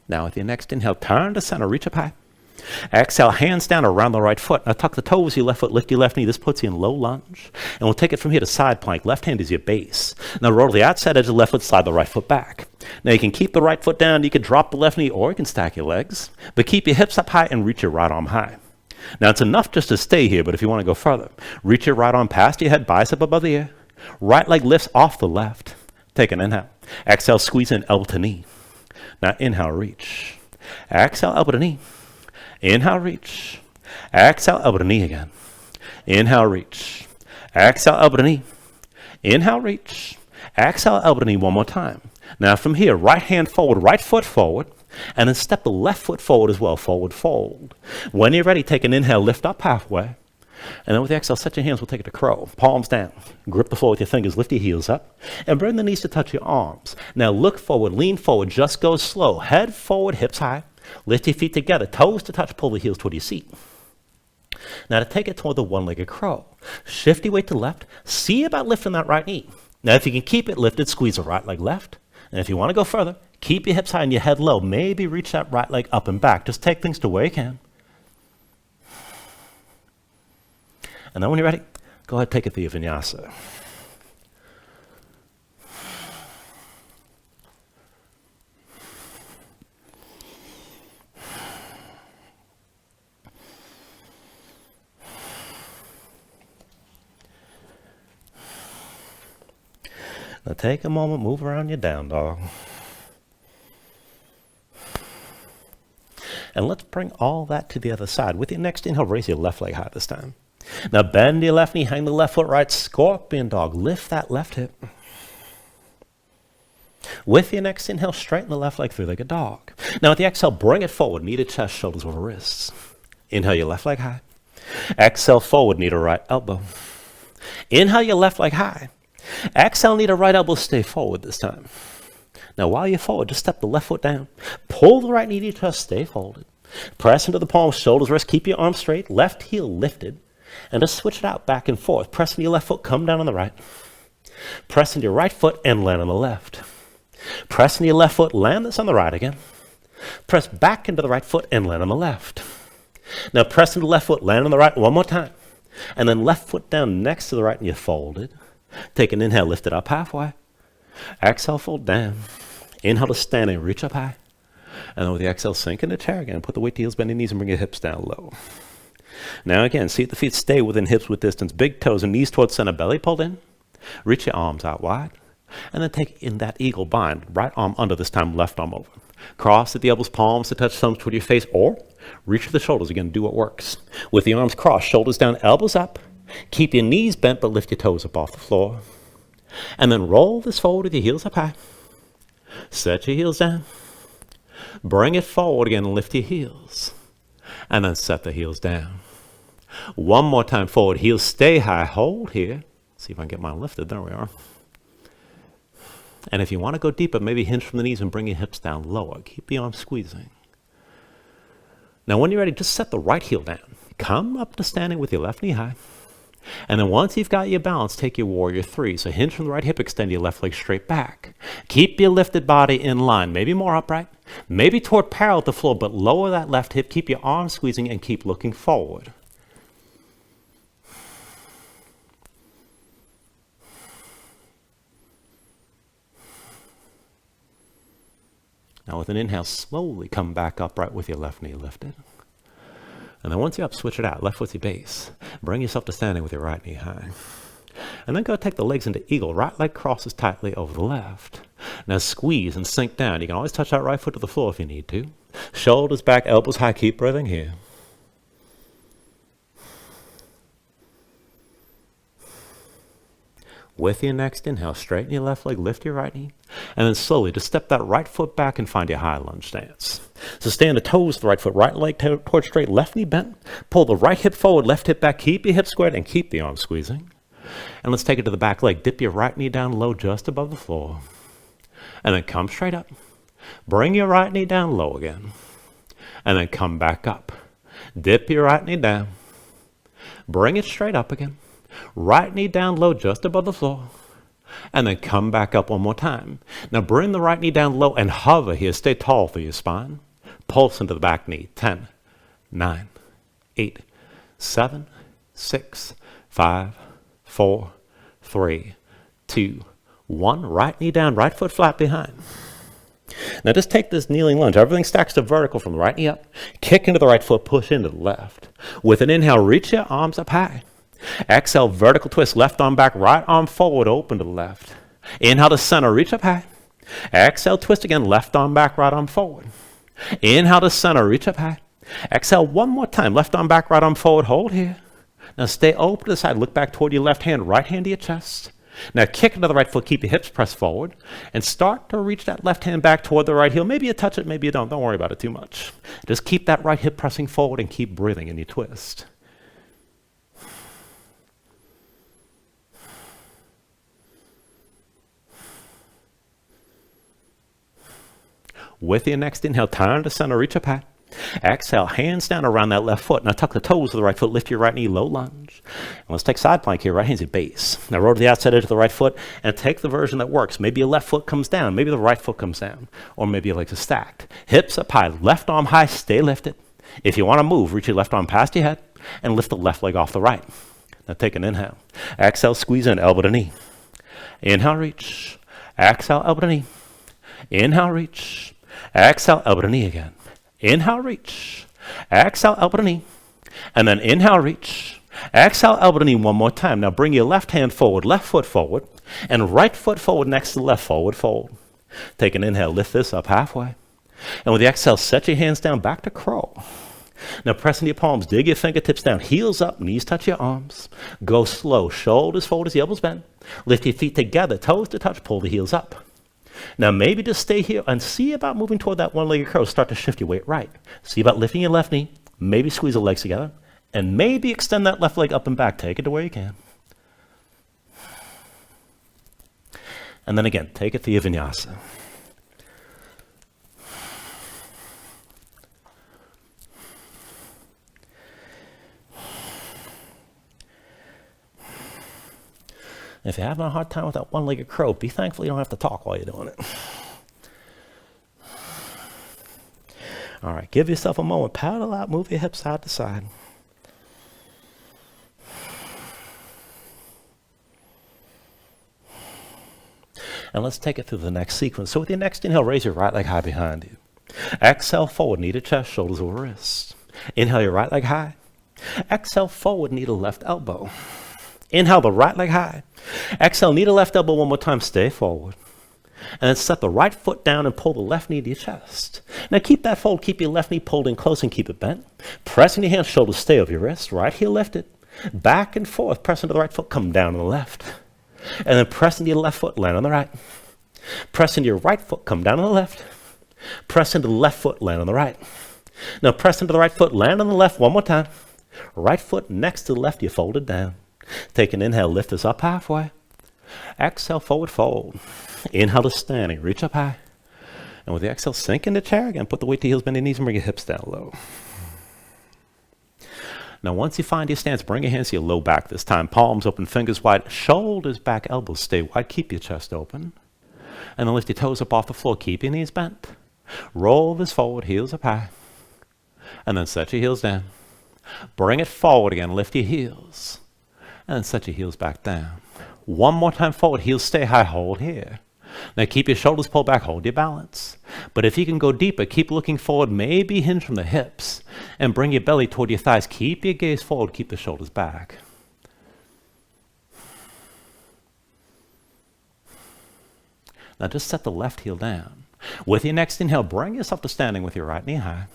Now with your next inhale, turn to center, reach up high. Exhale, hands down around the right foot. Now tuck the toes of your left foot, lift your left knee. This puts you in low lunge. And we'll take it from here to side plank. Left hand is your base. Now roll to the outside edge of the left foot, slide the right foot back. Now you can keep the right foot down, you can drop the left knee, or you can stack your legs. But keep your hips up high and reach your right arm high. Now it's enough just to stay here, but if you want to go further, reach your right arm past your head, bicep above the ear. Right leg lifts off the left. Take an inhale. Exhale, squeeze in, elbow to knee. Now inhale, reach. Exhale, elbow to knee. Inhale, reach. Exhale, elbow to knee again. Inhale, reach. Exhale, elbow to knee. Inhale, reach. Exhale, elbow to knee one more time. Now from here, right hand forward, right foot forward, and then step the left foot forward as well, forward fold. When you're ready, take an inhale, lift up halfway. And then with the exhale, set your hands, we'll take it to crow. Palms down. Grip the floor with your fingers, lift your heels up, and bring the knees to touch your arms. Now look forward, lean forward, just go slow. Head forward, hips high. Lift your feet together, toes to touch, pull the heels toward your seat. Now to take it toward the one-legged crow, shift your weight to left, see about lifting that right knee. Now if you can keep it lifted, squeeze the right leg left. And if you want to go further, keep your hips high and your head low. Maybe reach that right leg up and back. Just take things to where you can. And then when you're ready, go ahead and take it to your Vinyasa. Now take a moment, move around your down dog. And let's bring all that to the other side. With your next inhale, raise your left leg high this time. Now bend your left knee, hang the left foot right, scorpion dog. Lift that left hip. With your next inhale, straighten the left leg, three-legged dog. Now with the exhale, bring it forward, knee to chest, shoulders over wrists. Inhale your left leg high. Exhale forward, knee to right elbow. Inhale your left leg high. Exhale, knee to right elbow, stay forward this time. Now while you're forward, just step the left foot down. Pull the right knee to your chest, stay folded. Press into the palms, shoulders, wrists, keep your arms straight, left heel lifted. And just switch it out back and forth. Press into your left foot, come down on the right. Press into your right foot and land on the left. Press into your left foot, land this on the right again. Press back into the right foot and land on the left. Now press into the left foot, land on the right one more time. And then left foot down next to the right and you're folded. Take an inhale, lift it up halfway. Exhale, fold down. Inhale to standing, reach up high. And then with the exhale, sink in the chair again. Put the weight to heels, bend your knees, and bring your hips down low. Now again, see if the feet stay within hips width distance. Big toes and knees towards center, belly pulled in. Reach your arms out wide. And then take in that eagle bind. Right arm under this time, left arm over. Cross at the elbows, palms to touch thumbs toward your face, or reach for the shoulders. Again, do what works. With the arms crossed, shoulders down, elbows up. Keep your knees bent, but lift your toes up off the floor. And then roll this forward with your heels up high. Set your heels down. Bring it forward again and lift your heels. And then set the heels down. One more time forward, heels stay high, hold here. See if I can get mine lifted, there we are. And if you want to go deeper, maybe hinge from the knees and bring your hips down lower. Keep the arms squeezing. Now when you're ready, just set the right heel down. Come up to standing with your left knee high. And then once you've got your balance, take your warrior three. So hinge from the right hip, extend your left leg straight back. Keep your lifted body in line, maybe more upright, maybe toward parallel with the floor, but lower that left hip, keep your arms squeezing and keep looking forward. Now with an inhale, slowly come back upright with your left knee lifted. And then once you're up, switch it out. Left foot's your base. Bring yourself to standing with your right knee high. And then go take the legs into eagle. Right leg crosses tightly over the left. Now squeeze and sink down. You can always touch that right foot to the floor if you need to. Shoulders back, elbows high. Keep breathing here. With your next inhale, straighten your left leg, lift your right knee, and then slowly just step that right foot back and find your high lunge stance. So stay on the toes, the right foot, right leg towards straight, left knee bent. Pull the right hip forward, left hip back, keep your hips squared, and keep the arms squeezing. And let's take it to the back leg. Dip your right knee down low just above the floor. And then come straight up. Bring your right knee down low again. And then come back up. Dip your right knee down. Bring it straight up again. Right knee down low just above the floor. And then come back up one more time. Now bring the right knee down low and hover here. Stay tall through your spine. Pulse into the back knee. 10, 9, 8, 7, 6, 5, 4, 3, 2, 1. Right knee down, right foot flat behind. Now just take this kneeling lunge. Everything stacks to vertical from the right knee up. Kick into the right foot, push into the left. With an inhale, reach your arms up high. Exhale, vertical twist, left arm back, right arm forward, open to the left. Inhale to center, reach up high. Exhale, twist again, left arm back, right arm forward. Inhale to center, reach up high. Exhale one more time, left arm back, right arm forward, hold here. Now stay open to the side, look back toward your left hand, right hand to your chest. Now kick into the right foot, keep your hips pressed forward, and start to reach that left hand back toward the right heel. Maybe you touch it, maybe you don't worry about it too much. Just keep that right hip pressing forward and keep breathing in your twist. With your next inhale, turn to center, reach up high. Exhale, hands down around that left foot. Now tuck the toes of the right foot, lift your right knee, low lunge. And let's take side plank here, right hand's at base. Now roll to the outside edge of the right foot and take the version that works. Maybe your left foot comes down, maybe the right foot comes down, or maybe your legs are stacked. Hips up high, left arm high, stay lifted. If you want to move, reach your left arm past your head and lift the left leg off the right. Now take an inhale. Exhale, squeeze in, elbow to knee. Inhale, reach. Exhale, elbow to knee. Inhale, reach. Exhale, elbow to knee again. Inhale, reach. Exhale, elbow to knee. And then inhale, reach. Exhale, elbow to knee one more time. Now bring your left hand forward, left foot forward, and right foot forward next to the left, forward fold. Take an inhale, lift this up halfway. And with the exhale, set your hands down back to crow. Now press into your palms, dig your fingertips down, heels up, knees touch your arms. Go slow, shoulders forward as the elbows bend. Lift your feet together, toes to touch, pull the heels up. Now maybe just stay here and see about moving toward that one-legged crow. Start to shift your weight right. See about lifting your left knee, maybe squeeze the legs together, and maybe extend that left leg up and back. Take it to where you can. And then again, take it to your vinyasa. If you're having a hard time with that one-legged crow, be thankful you don't have to talk while you're doing it. All right, give yourself a moment. Paddle out, move your hips side to side. And let's take it through the next sequence. So with your next inhale, raise your right leg high behind you. Exhale, forward, knee to chest, shoulders over wrists. Inhale your right leg high. Exhale, forward, knee to left elbow. Inhale the right leg high. Exhale, knee to left elbow one more time, stay forward. And then set the right foot down and pull the left knee to your chest. Now keep that fold, keep your left knee pulled in close and keep it bent. Pressing your hands, shoulders stay over your wrist, right heel lifted. Back and forth, press into the right foot, come down to the left. And then press into your left foot, land on the right. Press into your right foot, come down to the left. Press into the left foot, land on the right. Now press into the right foot, land on the left one more time. Right foot next to the left, you fold it down. Take an inhale, lift this up halfway. Exhale, forward fold. Inhale to standing, reach up high. And with the exhale, sink in the chair again. Put the weight to heels, bend your knees, and bring your hips down low. Now once you find your stance, bring your hands to your low back this time. Palms open, fingers wide, shoulders back, elbows stay wide. Keep your chest open. And then lift your toes up off the floor. Keep your knees bent. Roll this forward, heels up high. And then set your heels down. Bring it forward again, lift your heels. And then set your heels back down. One more time forward, heels stay high, hold here. Now keep your shoulders pulled back, hold your balance. But if you can go deeper, keep looking forward, maybe hinge from the hips, and bring your belly toward your thighs. Keep your gaze forward, keep the shoulders back. Now just set the left heel down. With your next inhale, bring yourself to standing with your right knee high.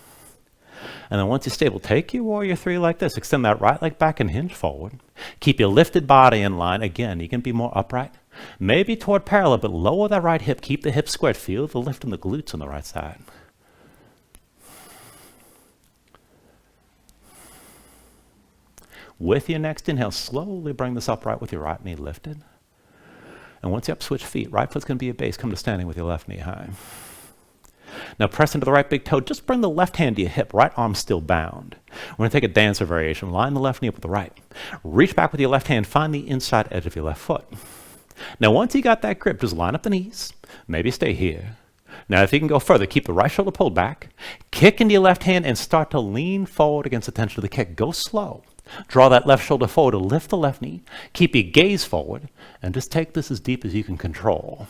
And then once you're stable, take your warrior three like this. Extend that right leg back and hinge forward. Keep your lifted body in line. Again, you can be more upright. Maybe toward parallel, but lower that right hip. Keep the hips squared. Feel the lift in the glutes on the right side. With your next inhale, slowly bring this upright with your right knee lifted. And once you up, switch feet. Right foot's going to be a base. Come to standing with your left knee high. Now press into the right big toe. Just bring the left hand to your hip. Right arm still bound. We're going to take a dancer variation. Line the left knee up with the right. Reach back with your left hand. Find the inside edge of your left foot. Now once you got that grip, just line up the knees. Maybe stay here. Now if you can go further, keep the right shoulder pulled back. Kick into your left hand and start to lean forward against the tension of the kick. Go slow. Draw that left shoulder forward to lift the left knee. Keep your gaze forward. And just take this as deep as you can control.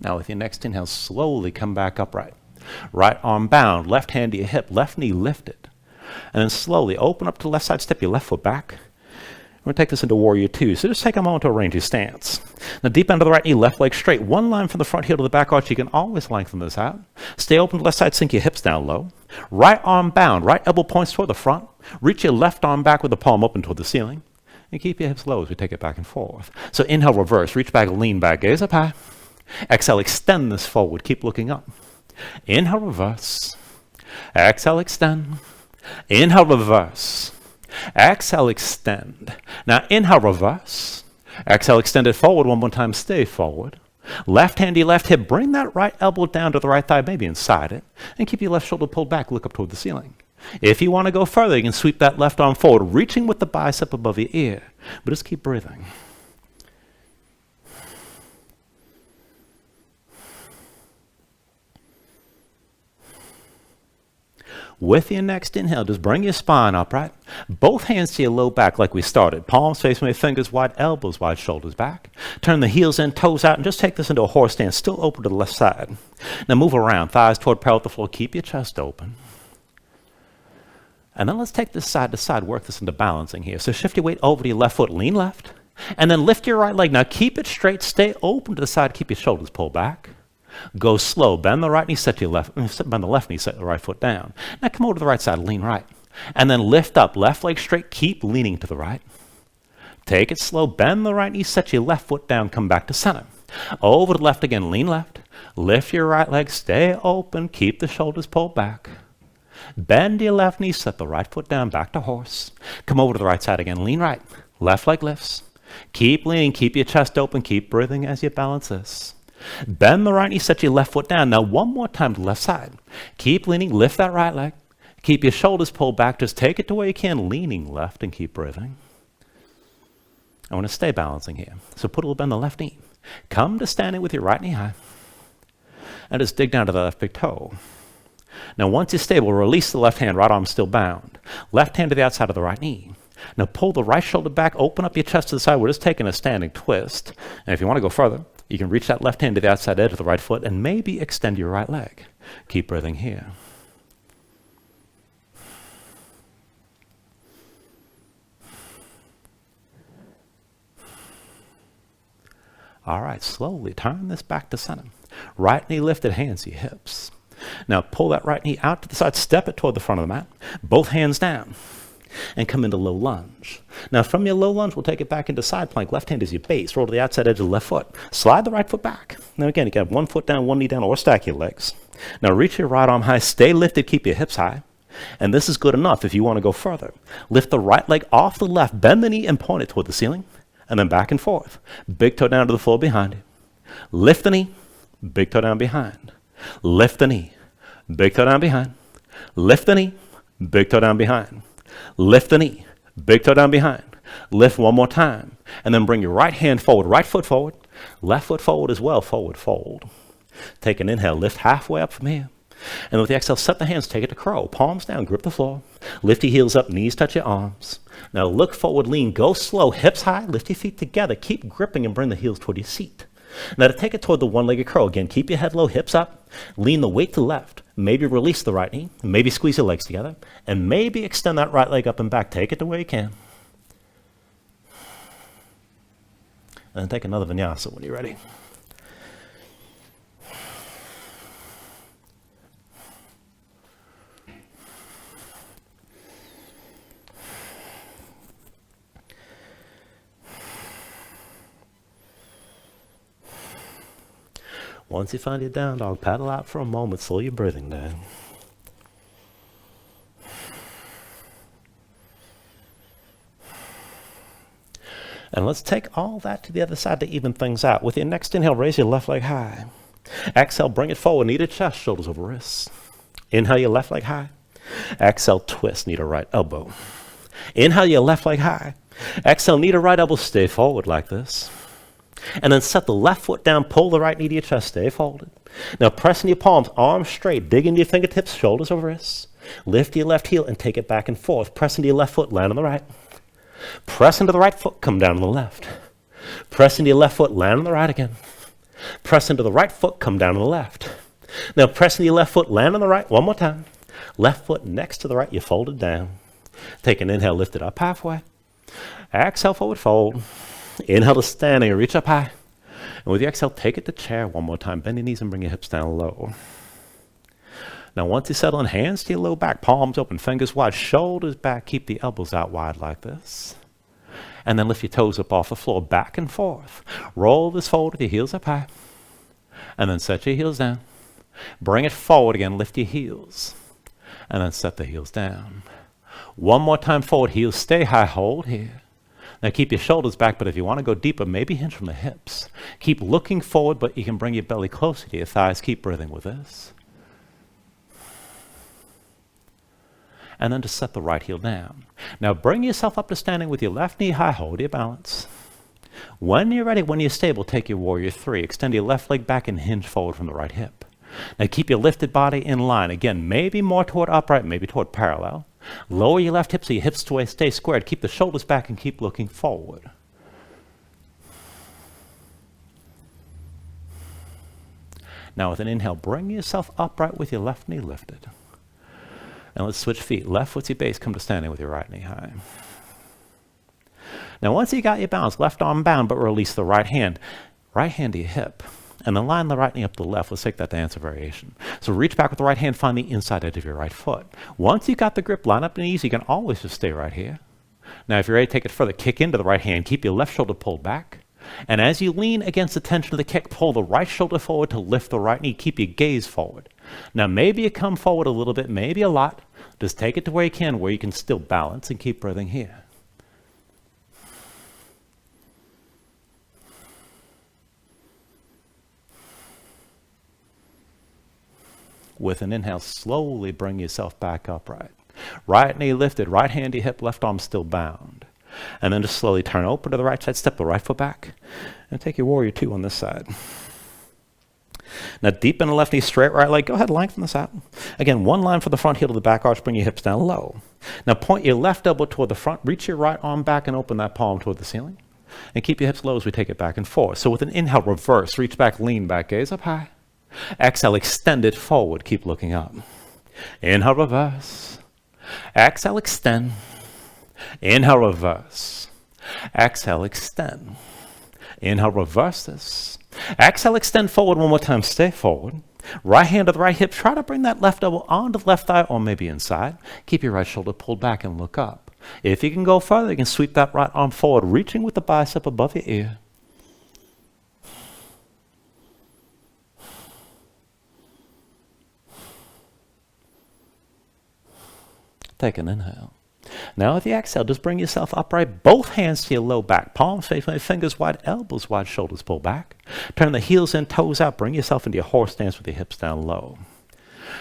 Now with your next inhale, slowly come back upright. Right arm bound, left hand to your hip, left knee lifted. And then slowly open up to the left side, step your left foot back. We're going to take this into warrior two. So just take a moment to arrange your stance. Now deep end of the right knee, left leg straight. One line from the front heel to the back arch. You can always lengthen this out. Stay open to the left side, sink your hips down low. Right arm bound, right elbow points toward the front. Reach your left arm back with the palm open toward the ceiling. And keep your hips low as we take it back and forth. So inhale, reverse, reach back, lean back, gaze up high. Exhale, extend this forward. Keep looking up. Inhale, reverse. Exhale, extend. Inhale, reverse. Exhale, extend. Now inhale, reverse. Exhale, extend it forward one more time, stay forward. Left hand to your left hip, bring that right elbow down to the right thigh, maybe inside it, and keep your left shoulder pulled back, look up toward the ceiling. If you want to go further, you can sweep that left arm forward, reaching with the bicep above your ear, but just keep breathing. With your next inhale, just bring your spine upright. Both hands to your low back like we started. Palms facing away, fingers wide, elbows wide, shoulders back. Turn the heels in, toes out, and just take this into a horse stance, still open to the left side. Now move around, thighs toward parallel with the floor. Keep your chest open. And then let's take this side to side, work this into balancing here. So shift your weight over to your left foot, lean left, and then lift your right leg. Now keep it straight, stay open to the side, keep your shoulders pulled back. Go slow, bend the right knee, bend the left knee, set the right foot down. Now come over to the right side, lean right. And then lift up, left leg straight, keep leaning to the right. Take it slow, bend the right knee, set your left foot down, come back to center. Over to the left again, lean left. Lift your right leg, stay open, keep the shoulders pulled back. Bend your left knee, set the right foot down, back to horse. Come over to the right side again, lean right. Left leg lifts. Keep leaning, keep your chest open, keep breathing as you balance this. Bend the right knee, set your left foot down. Now one more time to the left side. Keep leaning, lift that right leg. Keep your shoulders pulled back. Just take it to where you can, leaning left and keep breathing. I want to stay balancing here. So put a little bend in the left knee. Come to standing with your right knee high. And just dig down to the left big toe. Now once you're stable, release the left hand, right arm still bound. Left hand to the outside of the right knee. Now pull the right shoulder back, open up your chest to the side. We're just taking a standing twist. And if you want to go further, you can reach that left hand to the outside edge of the right foot and maybe extend your right leg. Keep breathing here. All right, slowly turn this back to center. Right knee lifted, hands to your hips. Now pull that right knee out to the side, step it toward the front of the mat. Both hands down. And come into low lunge. Now from your low lunge, we'll take it back into side plank. Left hand is your base. Roll to the outside edge of the left foot. Slide the right foot back. Now again, you can have one foot down, one knee down, or stack your legs. Now reach your right arm high. Stay lifted. Keep your hips high. And this is good enough if you want to go further. Lift the right leg off the left. Bend the knee and point it toward the ceiling. And then back and forth. Big toe down to the floor behind you. Lift the knee. Big toe down behind. Lift the knee. Big toe down behind. Lift the knee. Big toe down behind. Lift the knee, big toe down behind. Lift one more time. And then bring your right hand forward, right foot forward, left foot forward as well, forward fold. Take an inhale, lift halfway up from here. And with the exhale, set the hands, take it to crow. Palms down, grip the floor. Lift your heels up, knees touch your arms. Now look forward, lean, go slow, hips high, lift your feet together. Keep gripping and bring the heels toward your seat. Now to take it toward the one-legged crow, again, keep your head low, hips up, lean the weight to the left, maybe release the right knee, maybe squeeze your legs together, and maybe extend that right leg up and back. Take it to where you can. And then take another vinyasa when you're ready. Once you find your down dog, paddle out for a moment, slow your breathing down. And let's take all that to the other side to even things out. With your next inhale, raise your left leg high. Exhale, bring it forward, knee to chest, shoulders over wrists. Inhale your left leg high. Exhale, twist, knee to right elbow. Inhale your left leg high. Exhale, knee to right elbow, stay forward like this. And then set the left foot down, pull the right knee to your chest, stay folded. Now press in your palms, arms straight, dig into your fingertips, shoulders over wrists. Lift your left heel and take it back and forth. Press into your left foot, land on the right. Press into the right foot, come down on the left. Press into your left foot, land on the right again. Press into the right foot, come down on the left. Now press into your left foot, land on the right, one more time. Left foot next to the right, you fold it down. Take an inhale, lift it up halfway. Exhale, forward fold. Inhale to standing and reach up high. And with your exhale, take it to chair one more time. Bend your knees and bring your hips down low. Now once you settle in, hands to your low back, palms open, fingers wide, shoulders back. Keep the elbows out wide like this. And then lift your toes up off the floor, back and forth. Roll this forward with your heels up high. And then set your heels down. Bring it forward again, lift your heels. And then set the heels down. One more time forward, heels stay high, hold here. Now keep your shoulders back, but if you want to go deeper, maybe hinge from the hips. Keep looking forward, but you can bring your belly closer to your thighs. Keep breathing with this. And then just set the right heel down. Now bring yourself up to standing with your left knee high, hold your balance. When you're ready, when you're stable, take your warrior three. Extend your left leg back and hinge forward from the right hip. Now keep your lifted body in line. Again, maybe more toward upright, maybe toward parallel. Lower your left hip so your hips stay squared. Keep the shoulders back and keep looking forward. Now with an inhale, bring yourself upright with your left knee lifted. Now let's switch feet. Left foot's your base, come to standing with your right knee high. Now once you got your balance, left arm bound, but release the right hand. Right hand to your hip. And then line the right knee up to the left. Let's take that to answer variation. So reach back with the right hand, find the inside edge of your right foot. Once you got the grip, line up the knees, you can always just stay right here. Now if you're ready to take it further, kick into the right hand, keep your left shoulder pulled back. And as you lean against the tension of the kick, pull the right shoulder forward to lift the right knee. Keep your gaze forward. Now maybe you come forward a little bit, maybe a lot. Just take it to where you can still balance and keep breathing here. With an inhale, slowly bring yourself back upright. Right knee lifted, right hand to your hip, left arm still bound. And then just slowly turn open to the right side, step the right foot back, and take your warrior two on this side. Now deep in the left knee, straight right leg. Go ahead, lengthen this out. Again, one line for the front heel to the back arch, bring your hips down low. Now point your left elbow toward the front, reach your right arm back and open that palm toward the ceiling. And keep your hips low as we take it back and forth. So with an inhale, reverse, reach back, lean back, gaze up high. Exhale, extend it forward, keep looking up. Inhale, reverse. Exhale, extend. Inhale, reverse. Exhale, extend. Inhale, reverse this. Exhale, extend forward one more time, stay forward. Right hand to the right hip, try to bring that left elbow onto the left thigh or maybe inside. Keep your right shoulder pulled back and look up. If you can go further, you can sweep that right arm forward, reaching with the bicep above your ear. Take an inhale. Now with the exhale, just bring yourself upright, both hands to your low back, palms facing, fingers wide, elbows wide, shoulders pull back. Turn the heels in, toes out, bring yourself into your horse stance with your hips down low.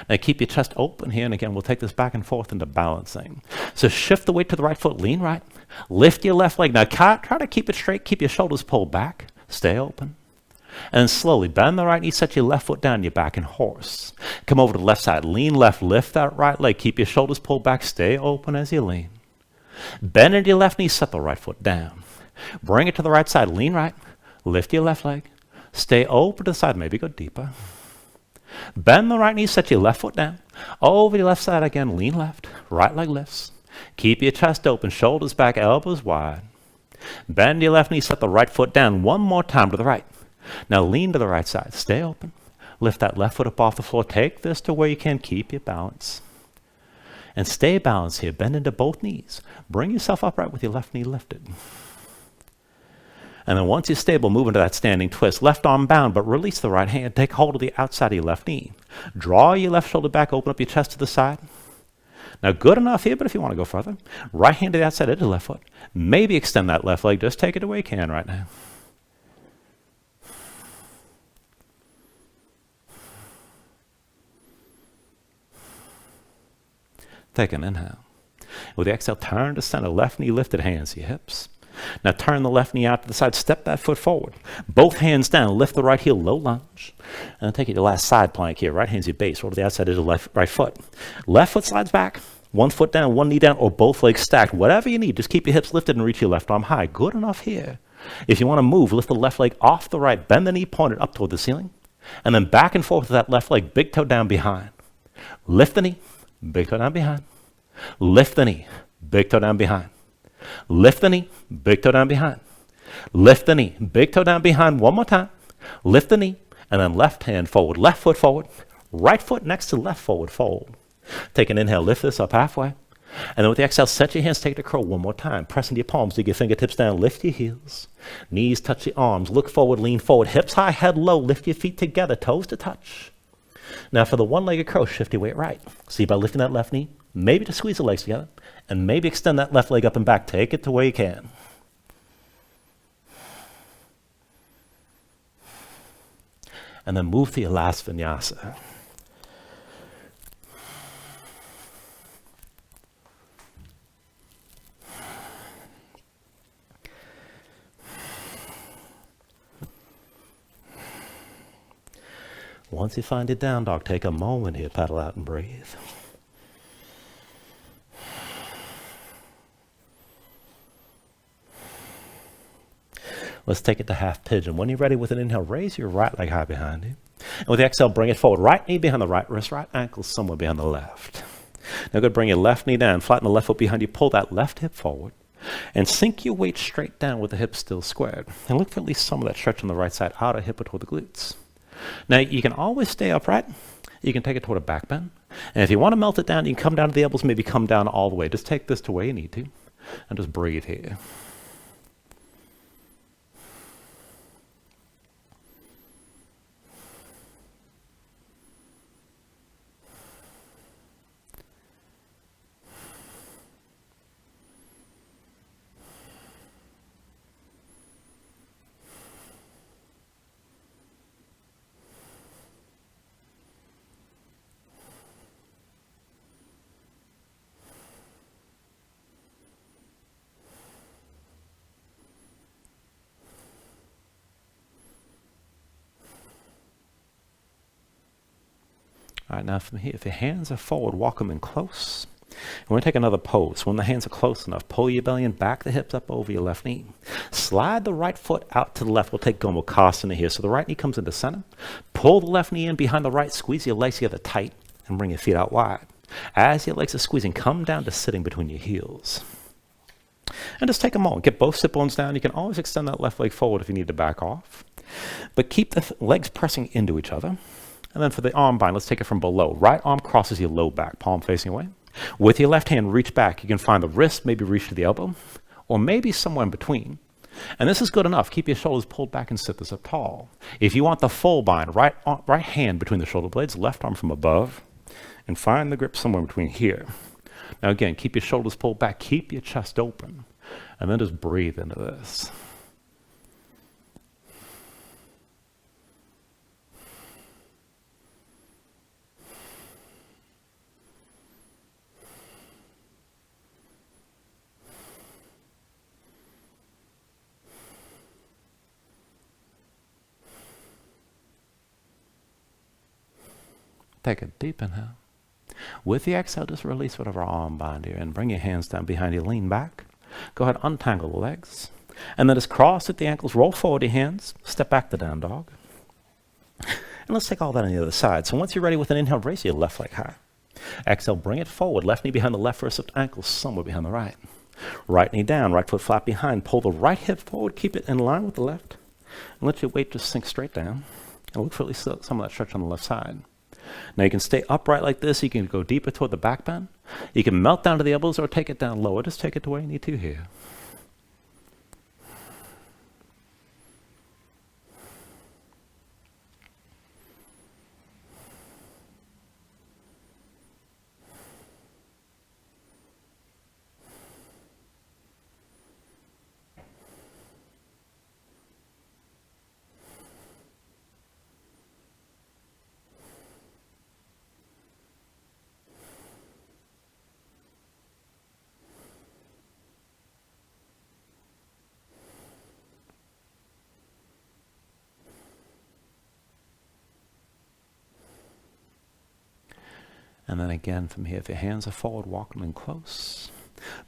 Now keep your chest open here, and again, we'll take this back and forth into balancing. So shift the weight to the right foot, lean right, lift your left leg. Now try to keep it straight, keep your shoulders pulled back, stay open. And then slowly bend the right knee, set your left foot down, your back in horse. Come over to the left side, lean left, lift that right leg, keep your shoulders pulled back, stay open as you lean. Bend into your left knee, set the right foot down. Bring it to the right side, lean right, lift your left leg, stay open to the side, maybe go deeper. Bend the right knee, set your left foot down. Over your left side again, lean left, right leg lifts. Keep your chest open, shoulders back, elbows wide. Bend your left knee, set the right foot down one more time to the right. Now lean to the right side, stay open. Lift that left foot up off the floor. Take this to where you can, keep your balance. And stay balanced here, bend into both knees. Bring yourself upright with your left knee lifted. And then once you're stable, move into that standing twist. Left arm bound, but release the right hand. Take hold of the outside of your left knee. Draw your left shoulder back, open up your chest to the side. Now good enough here, but if you want to go further, right hand to the outside edge of the left foot. Maybe extend that left leg, just take it the way you can right now. Take an inhale. With the exhale, turn to center, left knee lifted, hands to your hips. Now turn the left knee out to the side, step that foot forward. Both hands down, lift the right heel, low lunge. And take it to the last side plank here. Right hand's your base, over the outside edge of the right foot. Left foot slides back, one foot down, one knee down, or both legs stacked. Whatever you need, just keep your hips lifted and reach your left arm high. Good enough here. If you want to move, lift the left leg off the right, bend the knee, point it up toward the ceiling. And then back and forth with that left leg, big toe down behind. Lift the knee, big toe down behind. Lift the knee, big toe down behind. Lift the knee, big toe down behind. Lift the knee, big toe down behind. One more time. Lift the knee, and then left hand forward, left foot forward, right foot next to left forward fold. Take an inhale, lift this up halfway. And then with the exhale, set your hands, take the curl one more time. Press into your palms, dig your fingertips down, lift your heels. Knees touch the arms, look forward, lean forward. Hips high, head low, lift your feet together, toes to touch. Now for the one-legged curl, shift your weight right. See by lifting that left knee, maybe to squeeze the legs together, and maybe extend that left leg up and back. Take it to where you can. And then move to your last vinyasa. Once you find your down dog, take a moment here, paddle out and breathe. Let's take it to half pigeon. When you're ready with an inhale, raise your right leg high behind you. And with the exhale, bring it forward. Right knee behind the right wrist, right ankle somewhere behind the left. Now go bring your left knee down, flatten the left foot behind you, pull that left hip forward, and sink your weight straight down with the hips still squared. And look for at least some of that stretch on the right side, outer hip or toward the glutes. Now you can always stay upright. You can take it toward a back bend. And if you want to melt it down, you can come down to the elbows, maybe come down all the way. Just take this to where you need to, and just breathe here. All right, now from here, if your hands are forward, walk them in close. And we're going to take another pose. When the hands are close enough, pull your belly and back the hips up over your left knee. Slide the right foot out to the left. We'll take Gomukhasana here. So the right knee comes into center. Pull the left knee in behind the right. Squeeze your legs together tight and bring your feet out wide. As your legs are squeezing, come down to sitting between your heels. And just take a moment. Get both sit bones down. You can always extend that left leg forward if you need to back off. But keep the legs pressing into each other. And then for the arm bind, let's take it from below. Right arm crosses your low back, palm facing away. With your left hand, reach back. You can find the wrist, maybe reach to the elbow, or maybe somewhere in between. And this is good enough. Keep your shoulders pulled back and sit this up tall. If you want the full bind, right hand between the shoulder blades, left arm from above, and find the grip somewhere between here. Now again, keep your shoulders pulled back, keep your chest open, and then just breathe into this. Take a deep inhale. With the exhale, just release whatever arm bind you're in. Bring your hands down behind you, lean back. Go ahead, untangle the legs. And then just cross at the ankles, roll forward your hands, step back to down dog. And let's take all that on the other side. So once you're ready with an inhale, raise your left leg high. Exhale, bring it forward. Left knee behind the left wrist, ankle somewhere behind the right. Right knee down, right foot flat behind. Pull the right hip forward, keep it in line with the left. And let your weight just sink straight down. And look for at least some of that stretch on the left side. Now you can stay upright like this. You can go deeper toward the back bend. You can melt down to the elbows or take it down lower. Just take it to where you need to here. And then again from here, if your hands are forward, walk them in close.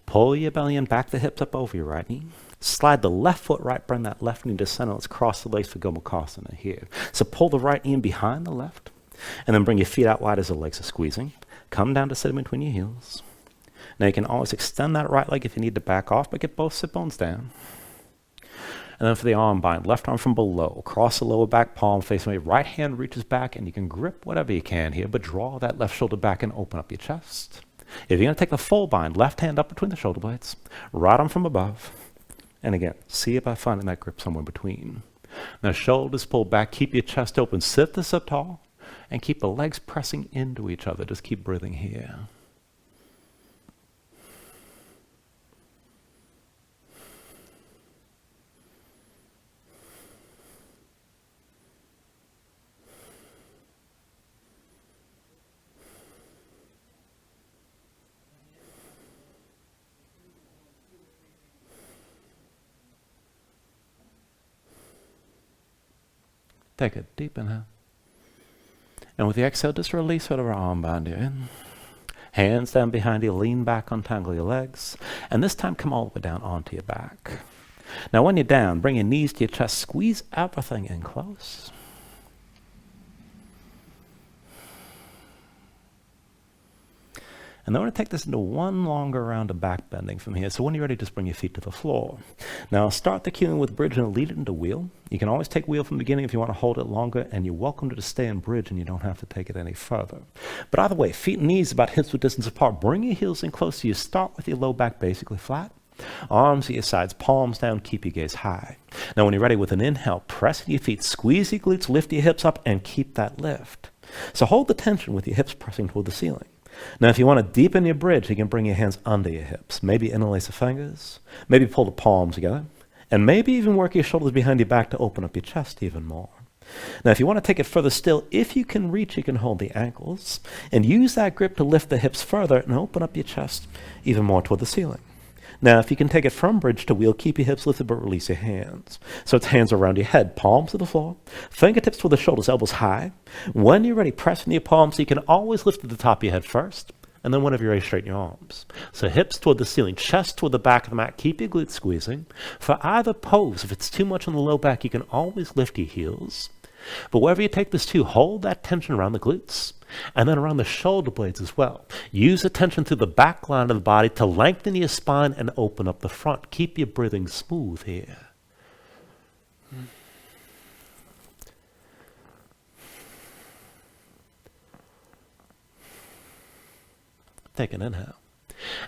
Pull your belly in, back the hips up over your right knee. Slide the left foot right, bring that left knee to center. Let's cross the legs for Gomukhasana here. So pull the right knee in behind the left, and then bring your feet out wide as the legs are squeezing. Come down to sit between your heels. Now you can always extend that right leg if you need to back off, but get both sit bones down. And then for the arm bind, left arm from below, cross the lower back, palm facing away. Right hand reaches back, and you can grip whatever you can here, but draw that left shoulder back and open up your chest. If you're going to take the full bind, left hand up between the shoulder blades, right arm from above. And again, see about finding that grip somewhere between. Now shoulders pulled back, keep your chest open, sit this up tall, and keep the legs pressing into each other. Just keep breathing here. Take a deep inhale. And with the exhale, just release whatever arm band you're in. Hands down behind you, lean back, untangle your legs. And this time, come all the way down onto your back. Now, when you're down, bring your knees to your chest, squeeze everything in close. And then we're going to take this into one longer round of back bending from here. So when you're ready, just bring your feet to the floor. Now start the cueing with bridge and lead it into wheel. You can always take wheel from the beginning if you want to hold it longer, and you're welcome to just stay in bridge and you don't have to take it any further. But either way, feet and knees about hips width distance apart. Bring your heels in close so you start with your low back basically flat. Arms at your sides, palms down, keep your gaze high. Now when you're ready with an inhale, press your feet, squeeze your glutes, lift your hips up, and keep that lift. So hold the tension with your hips pressing toward the ceiling. Now, if you want to deepen your bridge, you can bring your hands under your hips. Maybe interlace the fingers. Maybe pull the palms together. And maybe even work your shoulders behind your back to open up your chest even more. Now, if you want to take it further still, if you can reach, you can hold the ankles. And use that grip to lift the hips further and open up your chest even more toward the ceiling. Now, if you can take it from bridge to wheel, keep your hips lifted but release your hands. So it's hands around your head, palms to the floor, fingertips toward the shoulders, elbows high. When you're ready, press into your palms. So you can always lift at the top of your head first, and then whenever you're ready, straighten your arms. So hips toward the ceiling, chest toward the back of the mat. Keep your glutes squeezing. For either pose, if it's too much on the low back, you can always lift your heels. But wherever you take this to, hold that tension around the glutes and then around the shoulder blades as well. Use the tension through the back line of the body to lengthen your spine and open up the front. Keep your breathing smooth here. Take an inhale.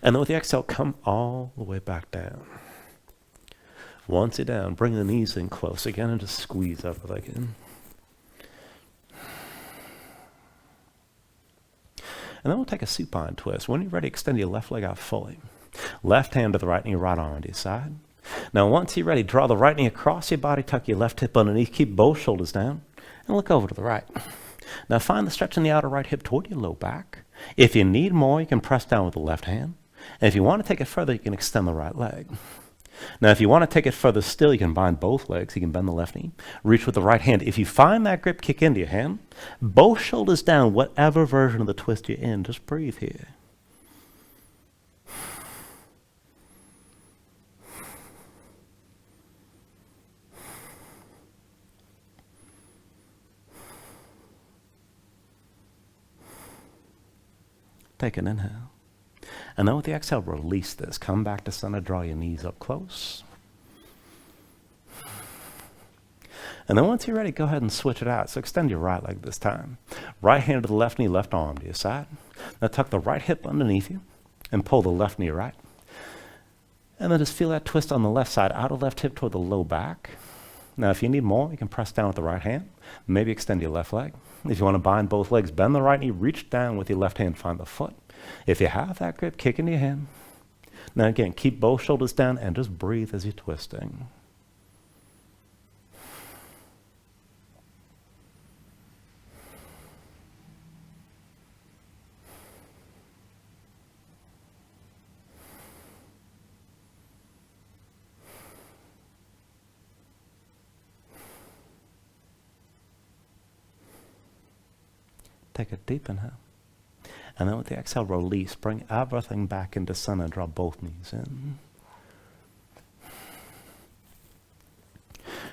And then with the exhale, come all the way back down. Once you're down, bring the knees in close again and just squeeze everything in. And then we'll take a supine twist. When you're ready, extend your left leg out fully. Left hand to the right knee, right arm to your side. Now once you're ready, draw the right knee across your body, tuck your left hip underneath, keep both shoulders down, and look over to the right. Now find the stretch in the outer right hip toward your low back. If you need more, you can press down with the left hand. And if you want to take it further, you can extend the right leg. Now, if you want to take it further still, you can bind both legs. You can bend the left knee. Reach with the right hand. If you find that grip, kick into your hand. Both shoulders down, whatever version of the twist you're in. Just breathe here. Take an inhale. And then with the exhale, release this. Come back to center, draw your knees up close. And then once you're ready, go ahead and switch it out. So extend your right leg this time. Right hand to the left knee, left arm to your side. Now tuck the right hip underneath you and pull the left knee right. And then just feel that twist on the left side, outer left hip toward the low back. Now if you need more, you can press down with the right hand. Maybe extend your left leg. If you want to bind both legs, bend the right knee, reach down with your left hand, find the foot. If you have that grip, kick into your hand. Now again, keep both shoulders down and just breathe as you're twisting. Take a deep inhale. And then with the exhale, release. Bring everything back into center. Draw both knees in.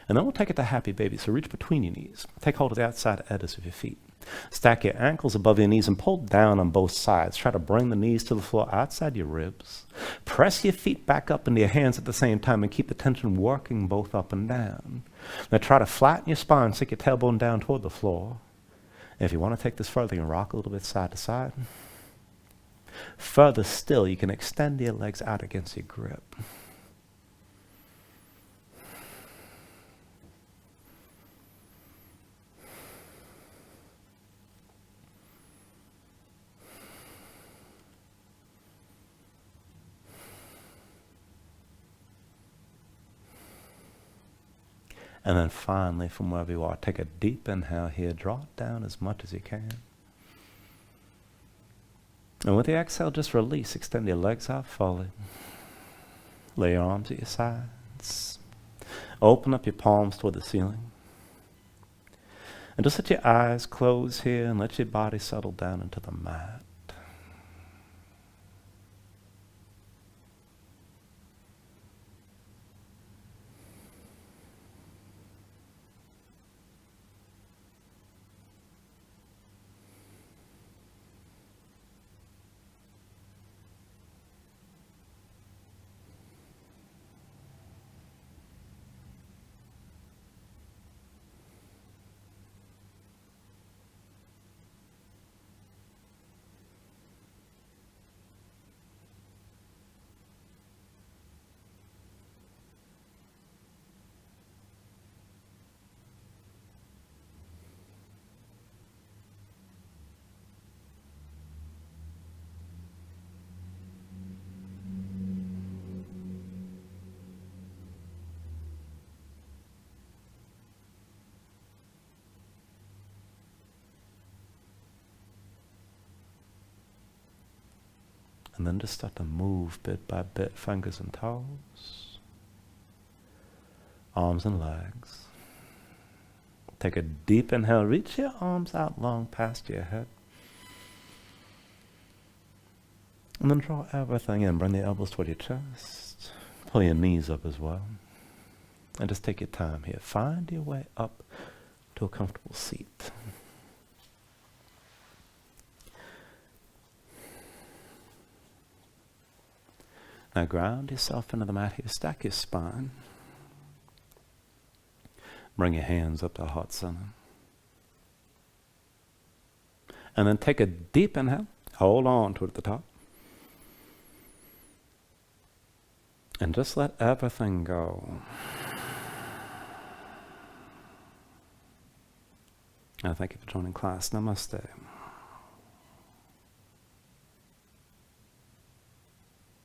And then we'll take it to happy baby. So reach between your knees. Take hold of the outside edges of your feet. Stack your ankles above your knees and pull down on both sides. Try to bring the knees to the floor outside your ribs. Press your feet back up into your hands at the same time and keep the tension working both up and down. Now try to flatten your spine, sink your tailbone down toward the floor. If you want to take this further, you can rock a little bit side to side. Further still, you can extend your legs out against your grip. And then finally, from wherever you are, take a deep inhale here. Draw it down as much as you can. And with the exhale, just release. Extend your legs out fully. Lay your arms at your sides. Open up your palms toward the ceiling. And just let your eyes close here and let your body settle down into the mat. And then just start to move bit by bit, fingers and toes, arms and legs. Take a deep inhale, reach your arms out long past your head. And then draw everything in, bring the elbows toward your chest, pull your knees up as well. And just take your time here. Find your way up to a comfortable seat. Now ground yourself into the mat here. Stack your spine. Bring your hands up to heart center. And then take a deep inhale. Hold on to it at the top. And just let everything go. Thank you for joining class. Namaste.